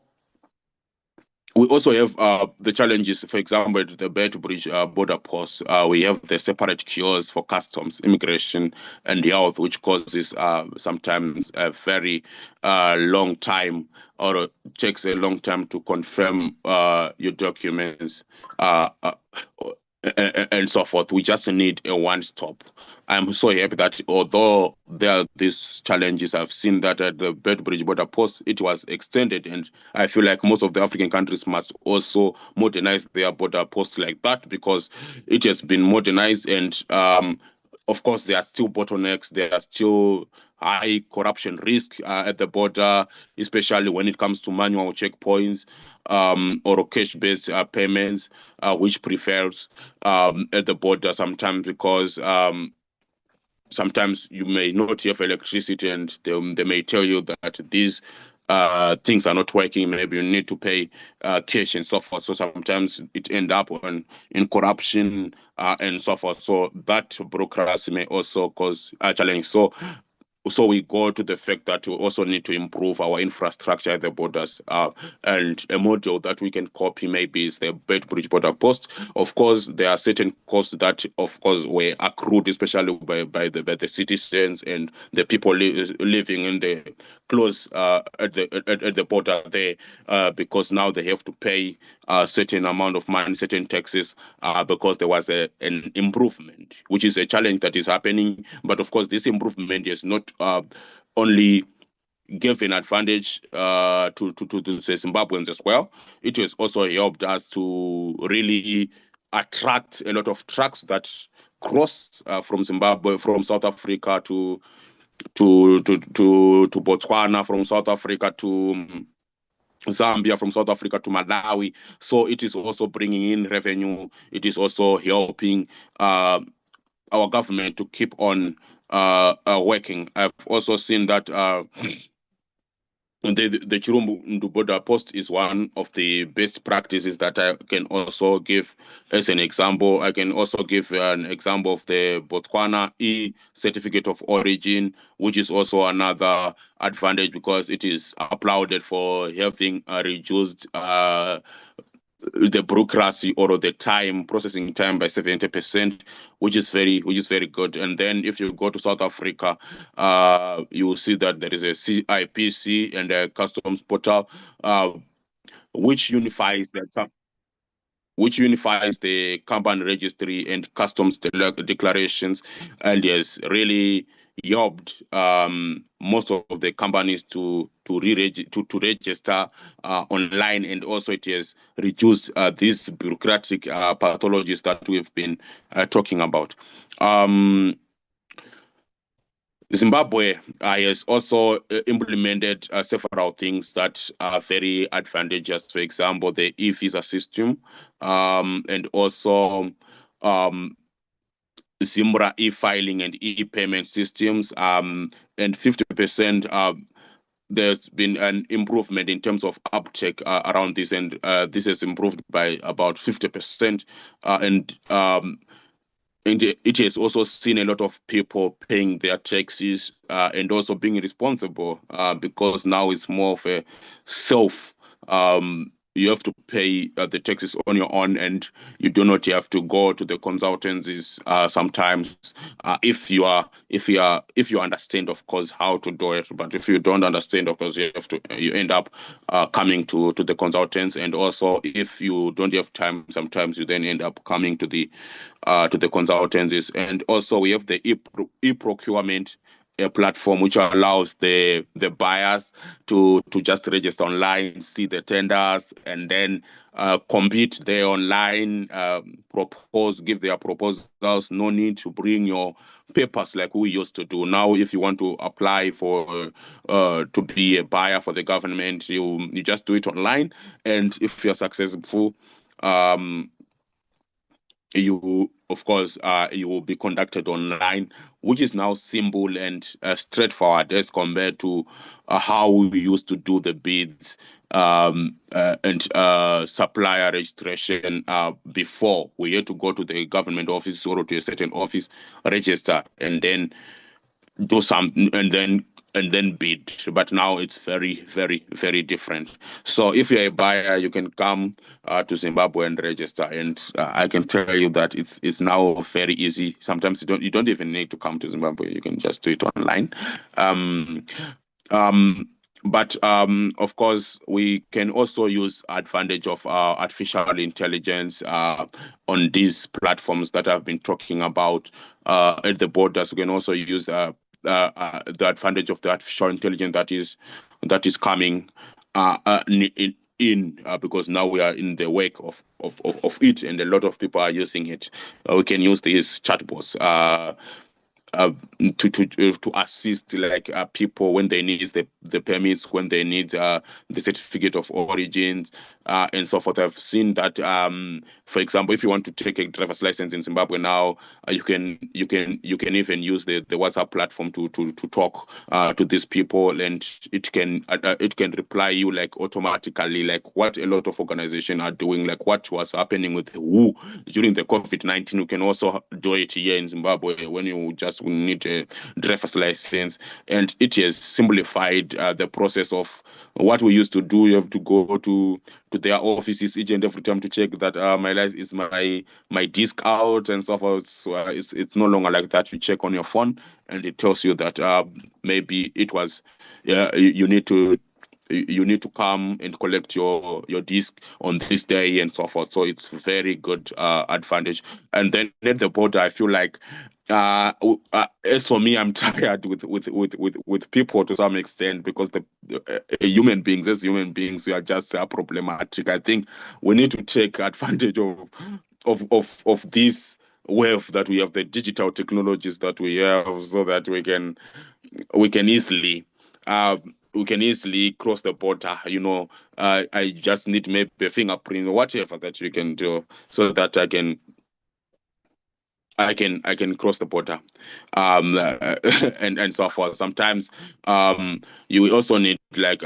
we also have the challenges, for example, at the Bridge border post. We have the separate queues for customs, immigration, and health, which causes sometimes a very long time, or takes a long time to confirm your documents. And so forth. We just need a one-stop. I'm so happy that although there are these challenges, I've seen that at the Bridge border post, it was extended, and I feel like most of the African countries must also modernize their border posts like that, because it has been modernized, and of course, there are still bottlenecks. There are still high corruption risk at the border, especially when it comes to manual checkpoints or cash-based payments, which prevails at the border sometimes, because sometimes you may not have electricity, and they may tell you that these things are not working. Maybe you need to pay cash and so forth. So sometimes it end up in corruption and so forth. So that bureaucracy may also cause a challenge. So we go to the fact that we also need to improve our infrastructure at the borders. And a model that we can copy maybe is the Bridge border post. Of course, there are certain costs that, of course, were accrued, especially by the citizens and the people living in the close at the border there, because now they have to pay a certain amount of money, certain taxes, because there was an improvement, which is a challenge that is happening. But of course, this improvement is not only give an advantage to the Zimbabweans as well. It has also helped us to really attract a lot of trucks that cross from Zimbabwe, from South Africa to Botswana, from South Africa to Zambia, from South Africa to Malawi. So it is also bringing in revenue. It is also helping our government to keep on working. I've also seen that the Chirumbu border post is one of the best practices that I can also give as an example. I can also give an example of the Botswana certificate of origin, which is also another advantage because it is applauded for having reduced the bureaucracy or the processing time by 70%, which is very good. And then if you go to South Africa, you will see that there is a CIPC and a customs portal, which unifies the company registry and customs declarations, and has really helped most of the companies to register online, and also it has reduced these bureaucratic pathologies that we've been talking about. Zimbabwe has also implemented several things that are very advantageous. For example, the e-visa system, and also Zimbra e-filing and e-payment systems, and 50%. There's been an improvement in terms of uptake around this, and this has improved by about 50%, and it has also seen a lot of people paying their taxes and also being responsible because now it's more of a self. You have to pay the taxes on your own, and you do not have to go to the consultancies sometimes if you understand, of course, how to do it. But if you don't understand, of course, you end up coming to the consultants. And also, if you don't have time, sometimes you then end up coming to the consultancies. And also we have the e-procurement platform, which allows the buyers to just register online, see the tenders, and then compete there online, give their proposals. No need to bring your papers like we used to do. Now, if you want to apply for to be a buyer for the government, you just do it online, and if you're successful, you of course you will be conducted online, which is now simple and straightforward as compared to how we used to do the bids and supplier registration. Before, we had to go to the government office or to a certain office, register, and then do something, and then bid. But now it's very different. So if you're a buyer, you can come to Zimbabwe and register, and I can tell you that it's now very easy. Sometimes you don't even need to come to Zimbabwe. You can just do it online. But of course, we can also use advantage of artificial intelligence on these platforms that I've been talking about at the borders. We can also use the advantage of the artificial intelligence that is coming because now we are in the wake of it, and a lot of people are using it. We can use these chatbots to assist like people when they need the permits, when they need the certificate of origin, and so forth. I've seen that for example, if you want to take a driver's license in Zimbabwe now, you can even use the WhatsApp platform to talk to these people, and it can reply you like automatically, like what a lot of organizations are doing, like what was happening with who during the COVID-19. You can also do it here in Zimbabwe when you just need a driver's license, and it has simplified the process of what we used to do. You have to go to their offices each and every time to check that my license is my disc out and so forth. So it's no longer like that. You check on your phone, and it tells you that maybe it was you need to come and collect your disc on this day and so forth. So it's very good advantage. And then at the border, I feel like as for me, I'm tired with people to some extent, because human beings, as human beings, we are just problematic. I think we need to take advantage of this wave that we have, the digital technologies that we have, so that we can easily cross the border. I just need maybe a fingerprint or whatever that you can do, so that I can cross the border, and so forth. Sometimes you also need like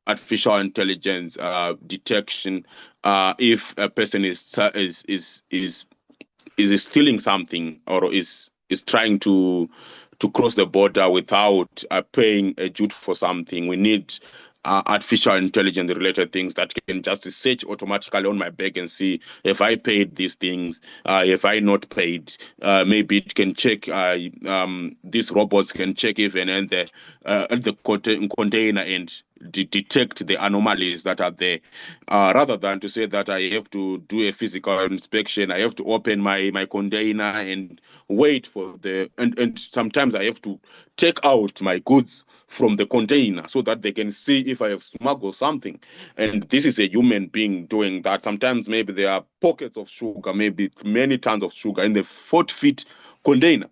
artificial intelligence detection if a person is stealing something or is trying to cross the border without paying a duty for something. We need artificial intelligence related things that can just search automatically on my bag and see if I paid these things, if I not paid. Maybe it can check. These robots can check even at the container and detect the anomalies that are there, rather than to say that I have to do a physical inspection. I have to open my container and wait for and sometimes I have to take out my goods from the container so that they can see if I have smuggled something. And this is a human being doing that. Sometimes maybe there are pockets of sugar, maybe many tons of sugar in the 40-feet container.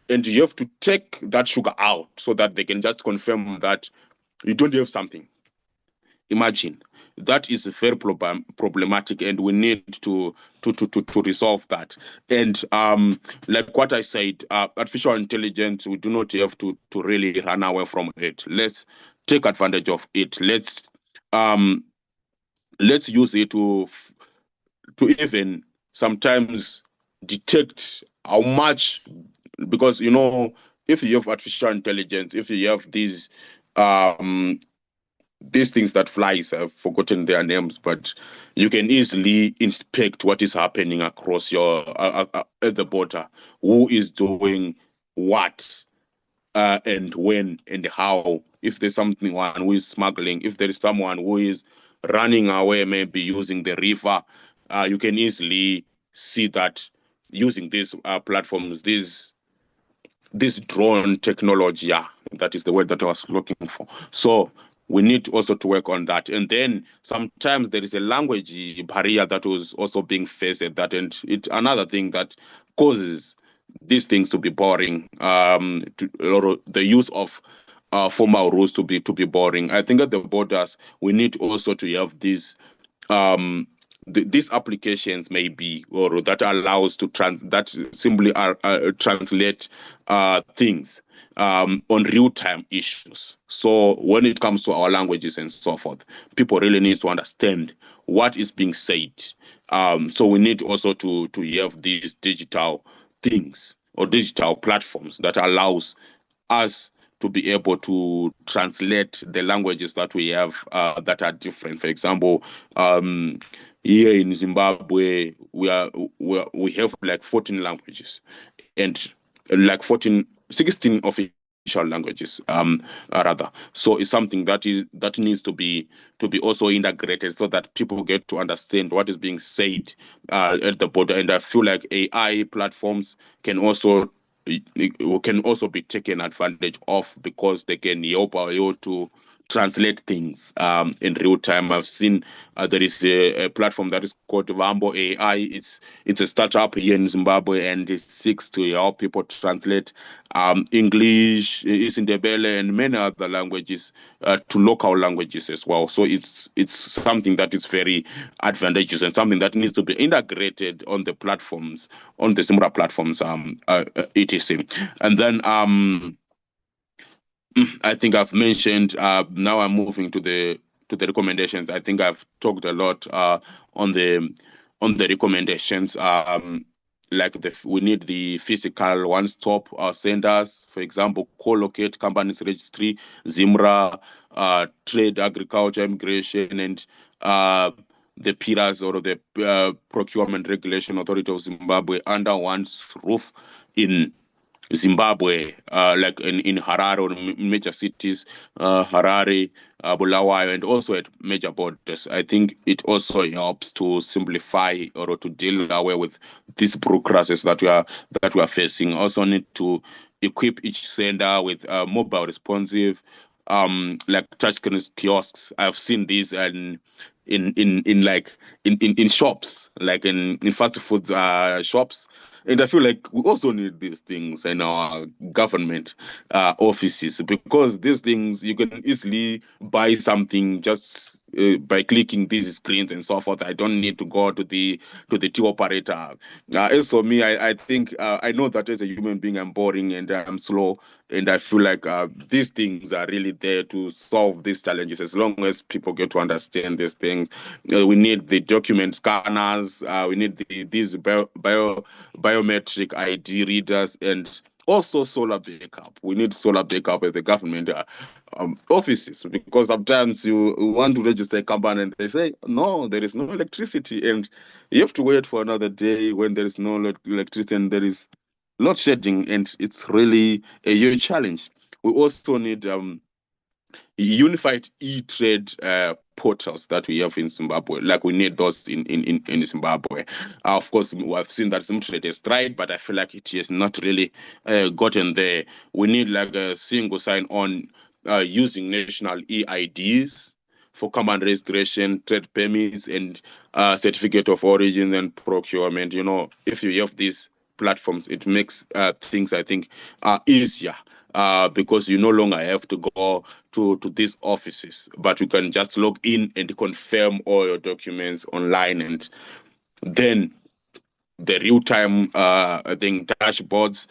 And you have to take that sugar out so that they can just confirm that you don't have something. Imagine. That is very problematic, and we need to resolve that. And like what I said, artificial intelligence, we do not have to really run away from it. Let's take advantage of it. Let's use it to even sometimes detect how much, because if you have artificial intelligence, if you have these things that flies, I've forgotten their names, but you can easily inspect what is happening across your at the border, who is doing what, and when and how. If there's one who is smuggling, if there is someone who is running away, maybe using the river, you can easily see that using these platforms, this drone technology. Yeah, that is the word that I was looking for. So we need also to work on that. And then sometimes there is a language barrier that was also being faced at that, and it's another thing that causes these things to be boring, or the use of formal rules to be boring. I think at the borders we need also to have these applications maybe, or that allows to that simply translate things on real-time issues. So when it comes to our languages and so forth, people really need to understand what is being said. So we need also to have these digital things or digital platforms that allows us to be able to translate the languages that we have that are different. For example, here in Zimbabwe, we have like 14 languages, and like 16 official languages, rather. So it's something that needs to be also integrated so that people get to understand what is being said at the border. And I feel like AI platforms can also be taken advantage of, because they can help you to translate things in real time. I've seen there is a platform that is called Vambo AI. It's a startup here in Zimbabwe, and it seeks to help people translate English, Isindebele, and many other languages to local languages as well. So it's something that is very advantageous and something that needs to be integrated on the platforms, on the similar platforms, etc. And then I think I've mentioned. Now I'm moving to the recommendations. I think I've talked a lot on the recommendations. Like we need the physical one-stop centers. For example, co-locate companies registry, ZIMRA, trade, agriculture, immigration, and the pillars, or the procurement regulation authority of Zimbabwe under one roof in Zimbabwe, like in Harare, or major cities, Harare, Bulawayo, and also at major borders. I think it also helps to simplify or to deal away with these bureaucracies that we are facing. Also need to equip each center with mobile responsive, like touchscreen kiosks. I've seen these in shops, like in fast food shops. And I feel like we also need these things in our government offices, because these things, you can easily buy something just by clicking these screens and so forth. I don't need to go to the T operator. As for me, I think I know that as a human being, I'm boring and I'm slow, and I feel like these things are really there to solve these challenges. As long as people get to understand these things, we need the document scanners, we need these biometric ID readers, and also solar backup. We need solar backup at the government offices, because sometimes you want to register a company and they say, no, there is no electricity. And you have to wait for another day when there is no electricity and there is load shedding. And it's really a huge challenge. We also need unified e-trade portals that we have in Zimbabwe. Like we need those in Zimbabwe. Of course, we have seen that Zimtrade has tried, but I feel like it has not really gotten there. We need like a single sign-on using national EIDs for common registration, trade permits, and certificate of origin and procurement. You know, if you have these platforms, it makes things, I think, easier. Because you no longer have to go to these offices, but you can just log in and confirm all your documents online, and then the real-time I think dashboards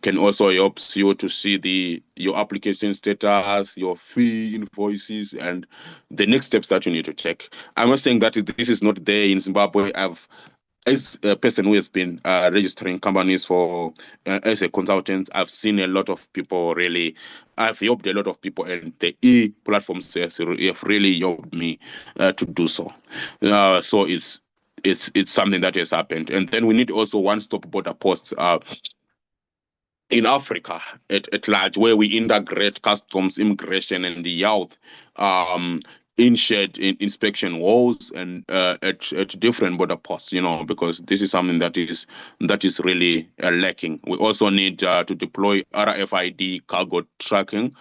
can also help you to see your application status, your fee invoices, and the next steps that you need to take. I'm not saying that this is not there in Zimbabwe. As a person who has been registering companies for as a consultant, I've seen a lot of people really. I've helped a lot of people, and the platforms have really helped me to do so. So it's something that has happened, and then we need also one-stop border posts in Africa at large, where we integrate customs, immigration, and the health in shared inspection walls and at different border posts, you know, because this is something that is really lacking. We also need to deploy RFID cargo tracking.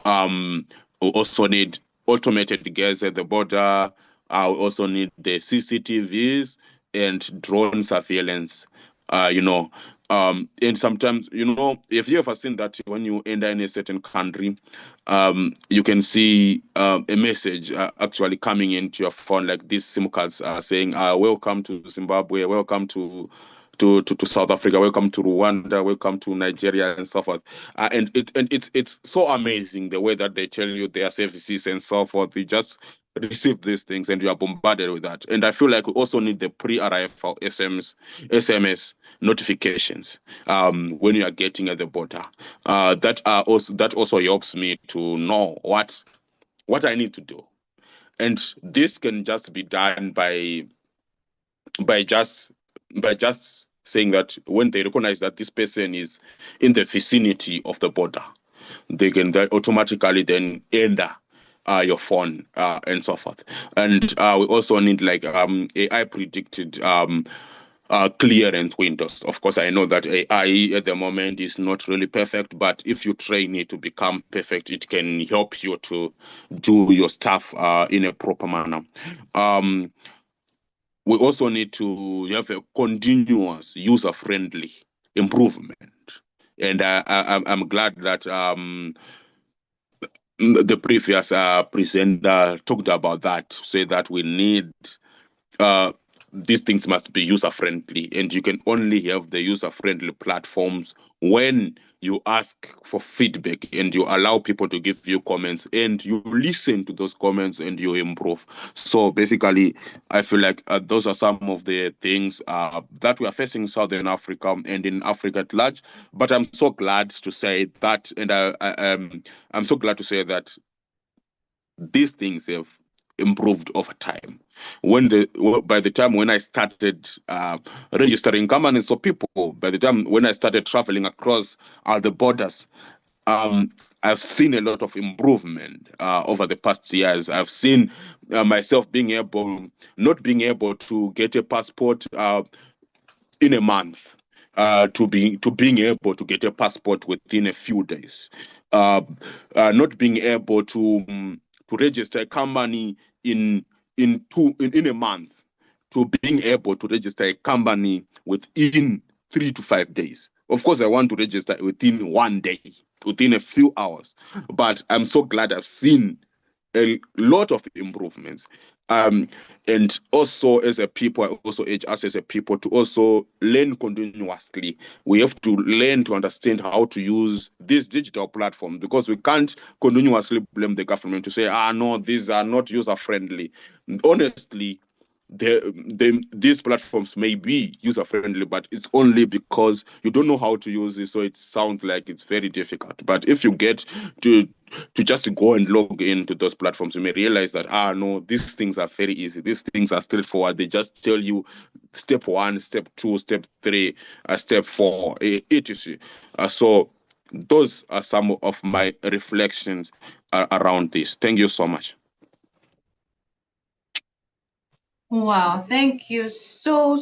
We also need automated gates at the border. We also need the CCTVs and drone surveillance. You know, and sometimes, you know, if you ever seen that when you enter in a certain country, you can see a message actually coming into your phone, like these SIM cards saying, welcome to Zimbabwe, welcome to South Africa, welcome to Rwanda, welcome to Nigeria, and so forth. And it's so amazing the way that they tell you their services and so forth. You just receive these things and you are bombarded with that. And I feel like we also need the pre-arrival SMS notifications when you are getting at the border. That also helps me to know what I need to do. And this can just be done by just saying that when they recognize that this person is in the vicinity of the border, they can automatically then enter your phone and so forth. And we also need like AI predicted clearance windows. Of course, I know that AI at the moment is not really perfect, but if you train it to become perfect, it can help you to do your stuff in a proper manner. We also need to have a continuous user-friendly improvement. And I'm glad that the previous presenter talked about that, say that we need these things must be user-friendly, and you can only have the user-friendly platforms when you ask for feedback and you allow people to give you comments and you listen to those comments and you improve. So basically, I feel like those are some of the things that we are facing in Southern Africa and in Africa at large. But I'm so glad to say that, and I'm so glad to say that these things have improved over time. By the time when I started registering companies for people, by the time when I started traveling across the borders, I've seen a lot of improvement over the past years. I've seen myself not being able to get a passport in a month, to being able to get a passport within a few days, not being able to register a company in a month, to being able to register a company within 3 to 5 days. Of course, I want to register within 1 day, within a few hours. But I'm so glad I've seen a lot of improvements. And also as a people, I also urge us as a people to also learn continuously. We have to learn to understand how to use this digital platform, because we can't continuously blame the government to say, no, these are not user friendly. Honestly, these platforms may be user friendly, but it's only because you don't know how to use it, so it sounds like it's very difficult. But if you get to just go and log into those platforms, you may realize that no, these things are very easy, these things are straightforward. They just tell you step 1, step 2, step 3, step 4, etc. So those are some of my reflections around this. Thank you so much. Wow, thank you so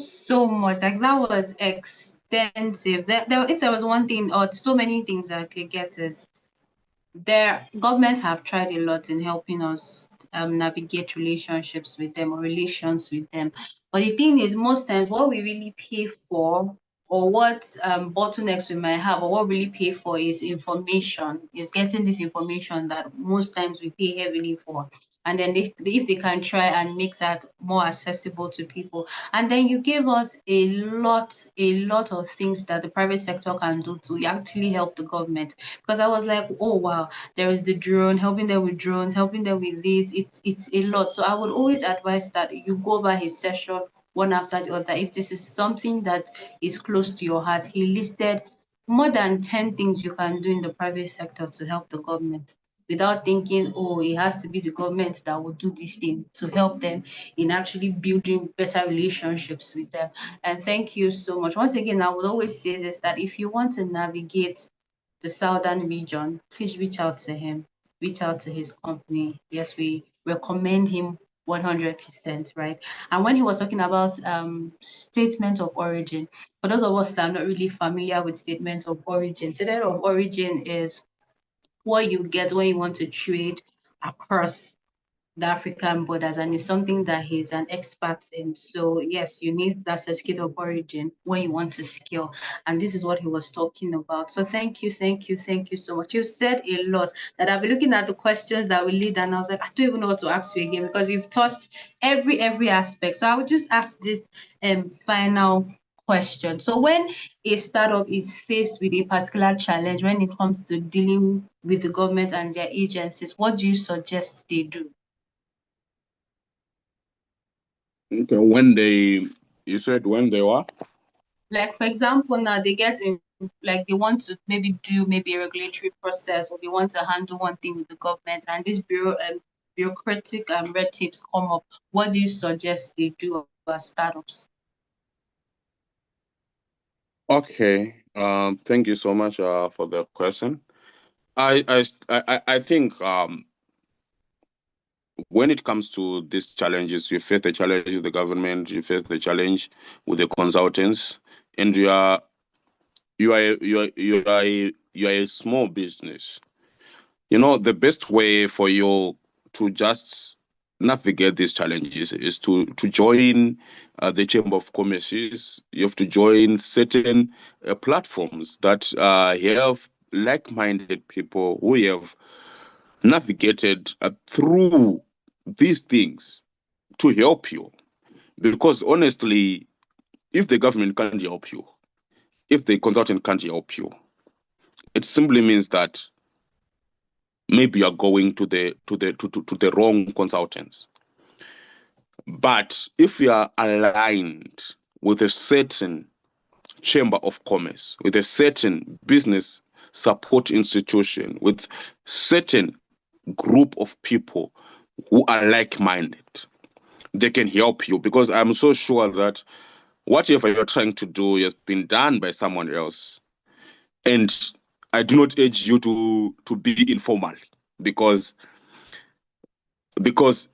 much. Like that was extensive. If there was one thing or so many things I could get is their governments have tried a lot in helping us navigate relationships with them or relations with them. But the thing is, most times what we really pay for or what bottlenecks we might have or what we really pay for is information, is getting this information that most times we pay heavily for. And then if they can try and make that more accessible to people. And then you gave us a lot of things that the private sector can do to actually help the government. Because I was like, oh wow, there is the drone, helping them with drones, helping them with this. It's a lot. So I would always advise that you go over his session one after the other. If this is something that is close to your heart, he listed more than 10 things you can do in the private sector to help the government without thinking, oh, it has to be the government that will do this thing, to help them in actually building better relationships with them. And thank you so much. Once again, I would always say this, that if you want to navigate the southern region, please reach out to him, reach out to his company. Yes, we recommend him 100%, right? And when he was talking about statement of origin, for those of us that are not really familiar with statement of origin, statement of origin is what you get when you want to trade across the African borders, and it's something that he's an expert in. So yes, you need that certificate of origin when you want to scale, and this is what he was talking about. So thank you, thank you, thank you so much. You said a lot that I've been looking at the questions that we lead, and I was like, I don't even know what to ask you again, because you've touched every aspect. So I would just ask this final question. So when a startup is faced with a particular challenge when it comes to dealing with the government and their agencies, what do you suggest they do? Okay, you said when they what? Like, for example, now they get in, like they want to maybe do maybe a regulatory process, or they want to handle one thing with the government, and these bureaucratic red tapes come up. What do you suggest they do as startups? Okay. Thank you so much for the question. I think when it comes to these challenges, you face the challenge with the government, you face the challenge with the consultants, and you are a small business. You know, the best way for you to just navigate these challenges is to join the Chamber of Commerces. You have to join certain platforms that have like-minded people who have navigated through these things to help you. Because honestly, if the government can't help you, if the consultant can't help you, it simply means that maybe you're going to the wrong consultants. But if you are aligned with a certain chamber of commerce, with a certain business support institution, with certain group of people who are like-minded, they can help you, because I'm so sure that whatever you're trying to do has been done by someone else. And I do not urge you to be informal, because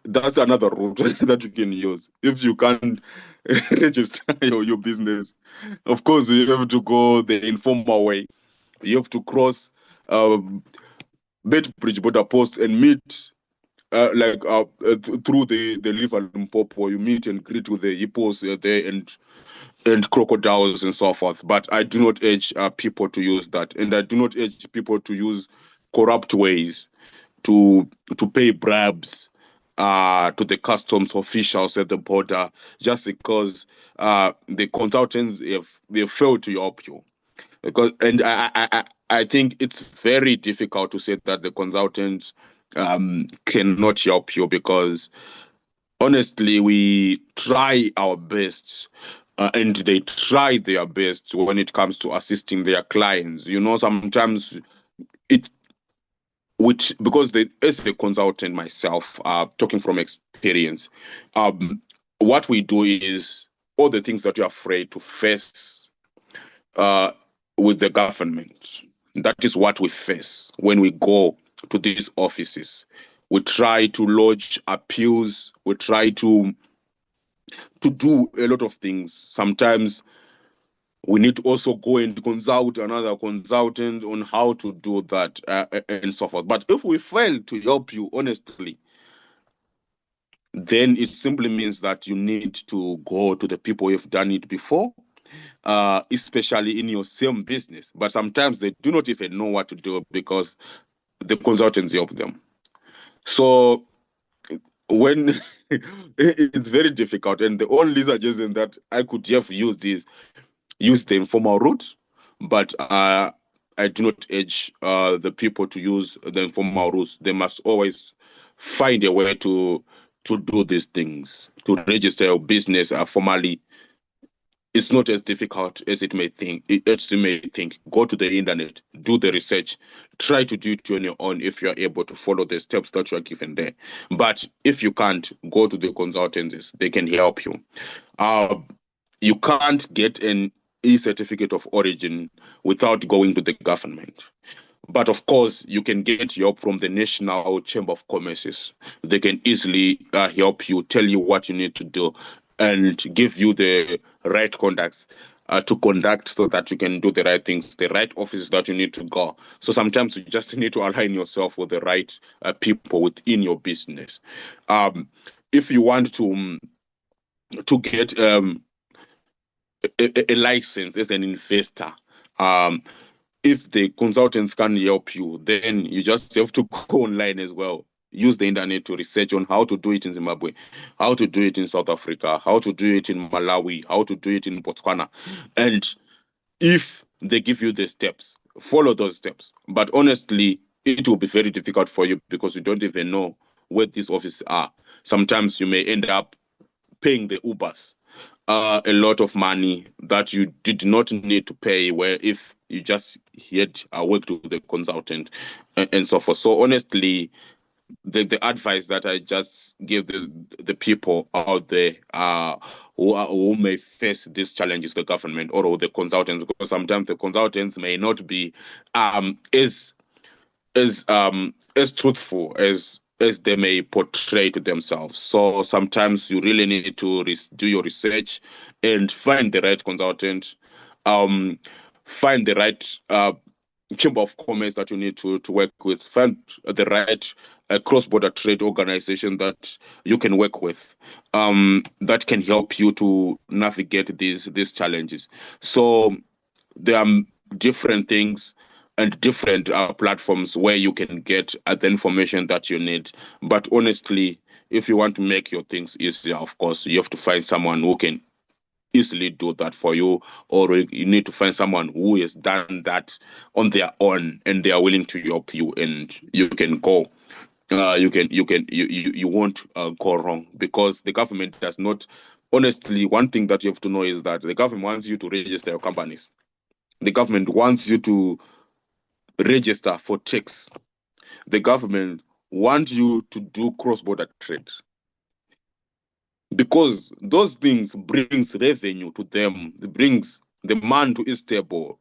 that's another route that you can use. If you can't register your business, of course, you have to go the informal way. You have to cross Bedbridge border post and meet through the river Limpopo. You meet and greet with the hippos there and crocodiles and so forth. But I do not urge people to use that, and I do not urge people to use corrupt ways. to pay bribes to the customs officials at the border just because the consultants they failed to help you. Because and I think it's very difficult to say that the consultants cannot help you, because honestly we try our best, and they try their best when it comes to assisting their clients. You know, sometimes it which because they, as a consultant myself, talking from experience, what we do is all the things that you're afraid to face uh, with the government. That is what we face when we go to these offices. We try to lodge appeals. We try to do a lot of things. Sometimes we need to also go and consult another consultant on how to do that, and so forth. But if we fail to help you honestly, then it simply means that you need to go to the people who've done it before, especially in your same business. But sometimes they do not even know what to do because the consultants help them. So when it's very difficult, and the only suggestion that I could have used is use the informal route, but I do not urge the people to use the informal routes. They must always find a way to do these things, to register your business formally. It's not as difficult as it may think. As you may think. Go to the internet, do the research, try to do it on your own if you are able to follow the steps that you are given there. But if you can't, go to the consultancies. They can help you. You can't get an e-certificate of origin without going to the government. But of course, you can get help from the National Chamber of Commerce. They can easily help you, tell you what you need to do, and give you the right contacts to conduct so that you can do the right things, the right offices that you need to go. So sometimes you just need to align yourself with the right people within your business. If you want to get a license as an investor, if the consultants can help you, then you just have to go online as well. Use the internet to research on how to do it in Zimbabwe, how to do it in South Africa, how to do it in Malawi, how to do it in Botswana. And if they give you the steps, follow those steps. But honestly, it will be very difficult for you because you don't even know where these offices are. Sometimes you may end up paying the Ubers a lot of money that you did not need to pay, where if you just had worked with the consultant and so forth. So honestly, the advice that I just give the people out there who may face these challenges, the government or the consultants, because sometimes the consultants may not be as truthful as they may portray to themselves. So sometimes you really need to do your research and find the right consultant, find the right chamber of commerce that you need to work with, find the right cross-border trade organization that you can work with, that can help you to navigate these challenges. So there are different things and different platforms where you can get the information that you need. But honestly, if you want to make your things easier, of course, you have to find someone who can easily do that for you, or you need to find someone who has done that on their own and they are willing to help you, and you can go. You won't go wrong, because the government does not. Honestly, one thing that you have to know is that the government wants you to register your companies. The government wants you to register for tax. The government wants you to do cross-border trade, because those things brings revenue to them. It brings the man to his table,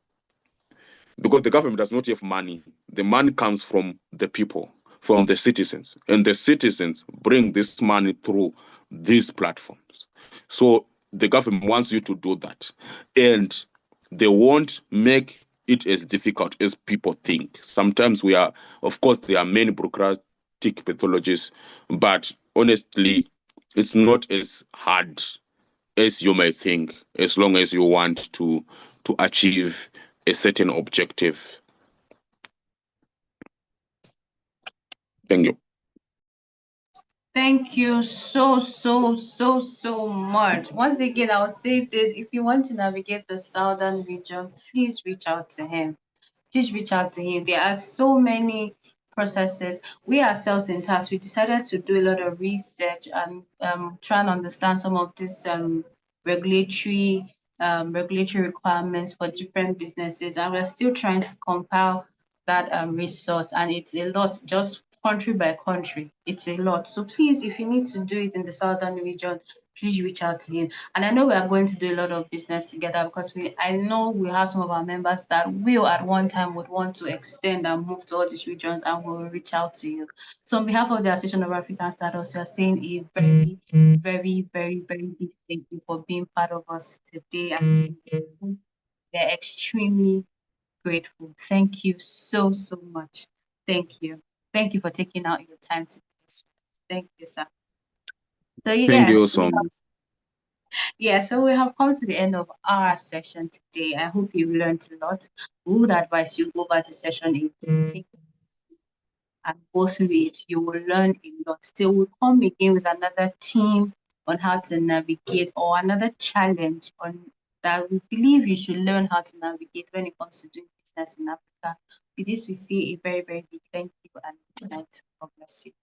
because the government does not have money. The money comes from the people, from the citizens, and the citizens bring this money through these platforms. So the government wants you to do that, and they won't make it as difficult as people think. Sometimes of course, there are many bureaucratic pathologies, but honestly, it's not as hard as you may think, as long as you want to achieve a certain objective. Thank you. Thank you so much. Once again, I will say this: if you want to navigate the southern region, please reach out to him. Please reach out to him. There are so many processes. We ourselves in task, we decided to do a lot of research and try and understand some of these regulatory requirements for different businesses, and we're still trying to compile that resource, and it's a lot, just country by country. It's a lot. So please, if you need to do it in the southern region, please reach out to him. And I know we are going to do a lot of business together, because I know we have some of our members that will at one time would want to extend and move to all these regions, and we will reach out to you. So on behalf of the Association of African Startups, we are saying a very big thank you for being part of us today. And they're extremely grateful. Thank you so much. Thank you. Thank you for taking out your time to do this. Thank you, sir. So Thank you so much. Yeah, so we have come to the end of our session today. I hope you've learned a lot. We would advise you go over the session take and go through it. You will learn a lot. Still, we'll come again with another team on how to navigate, or another challenge on that we believe you should learn how to navigate when it comes to doing business in Africa. With this, we say a very big thank you and good night. God bless you.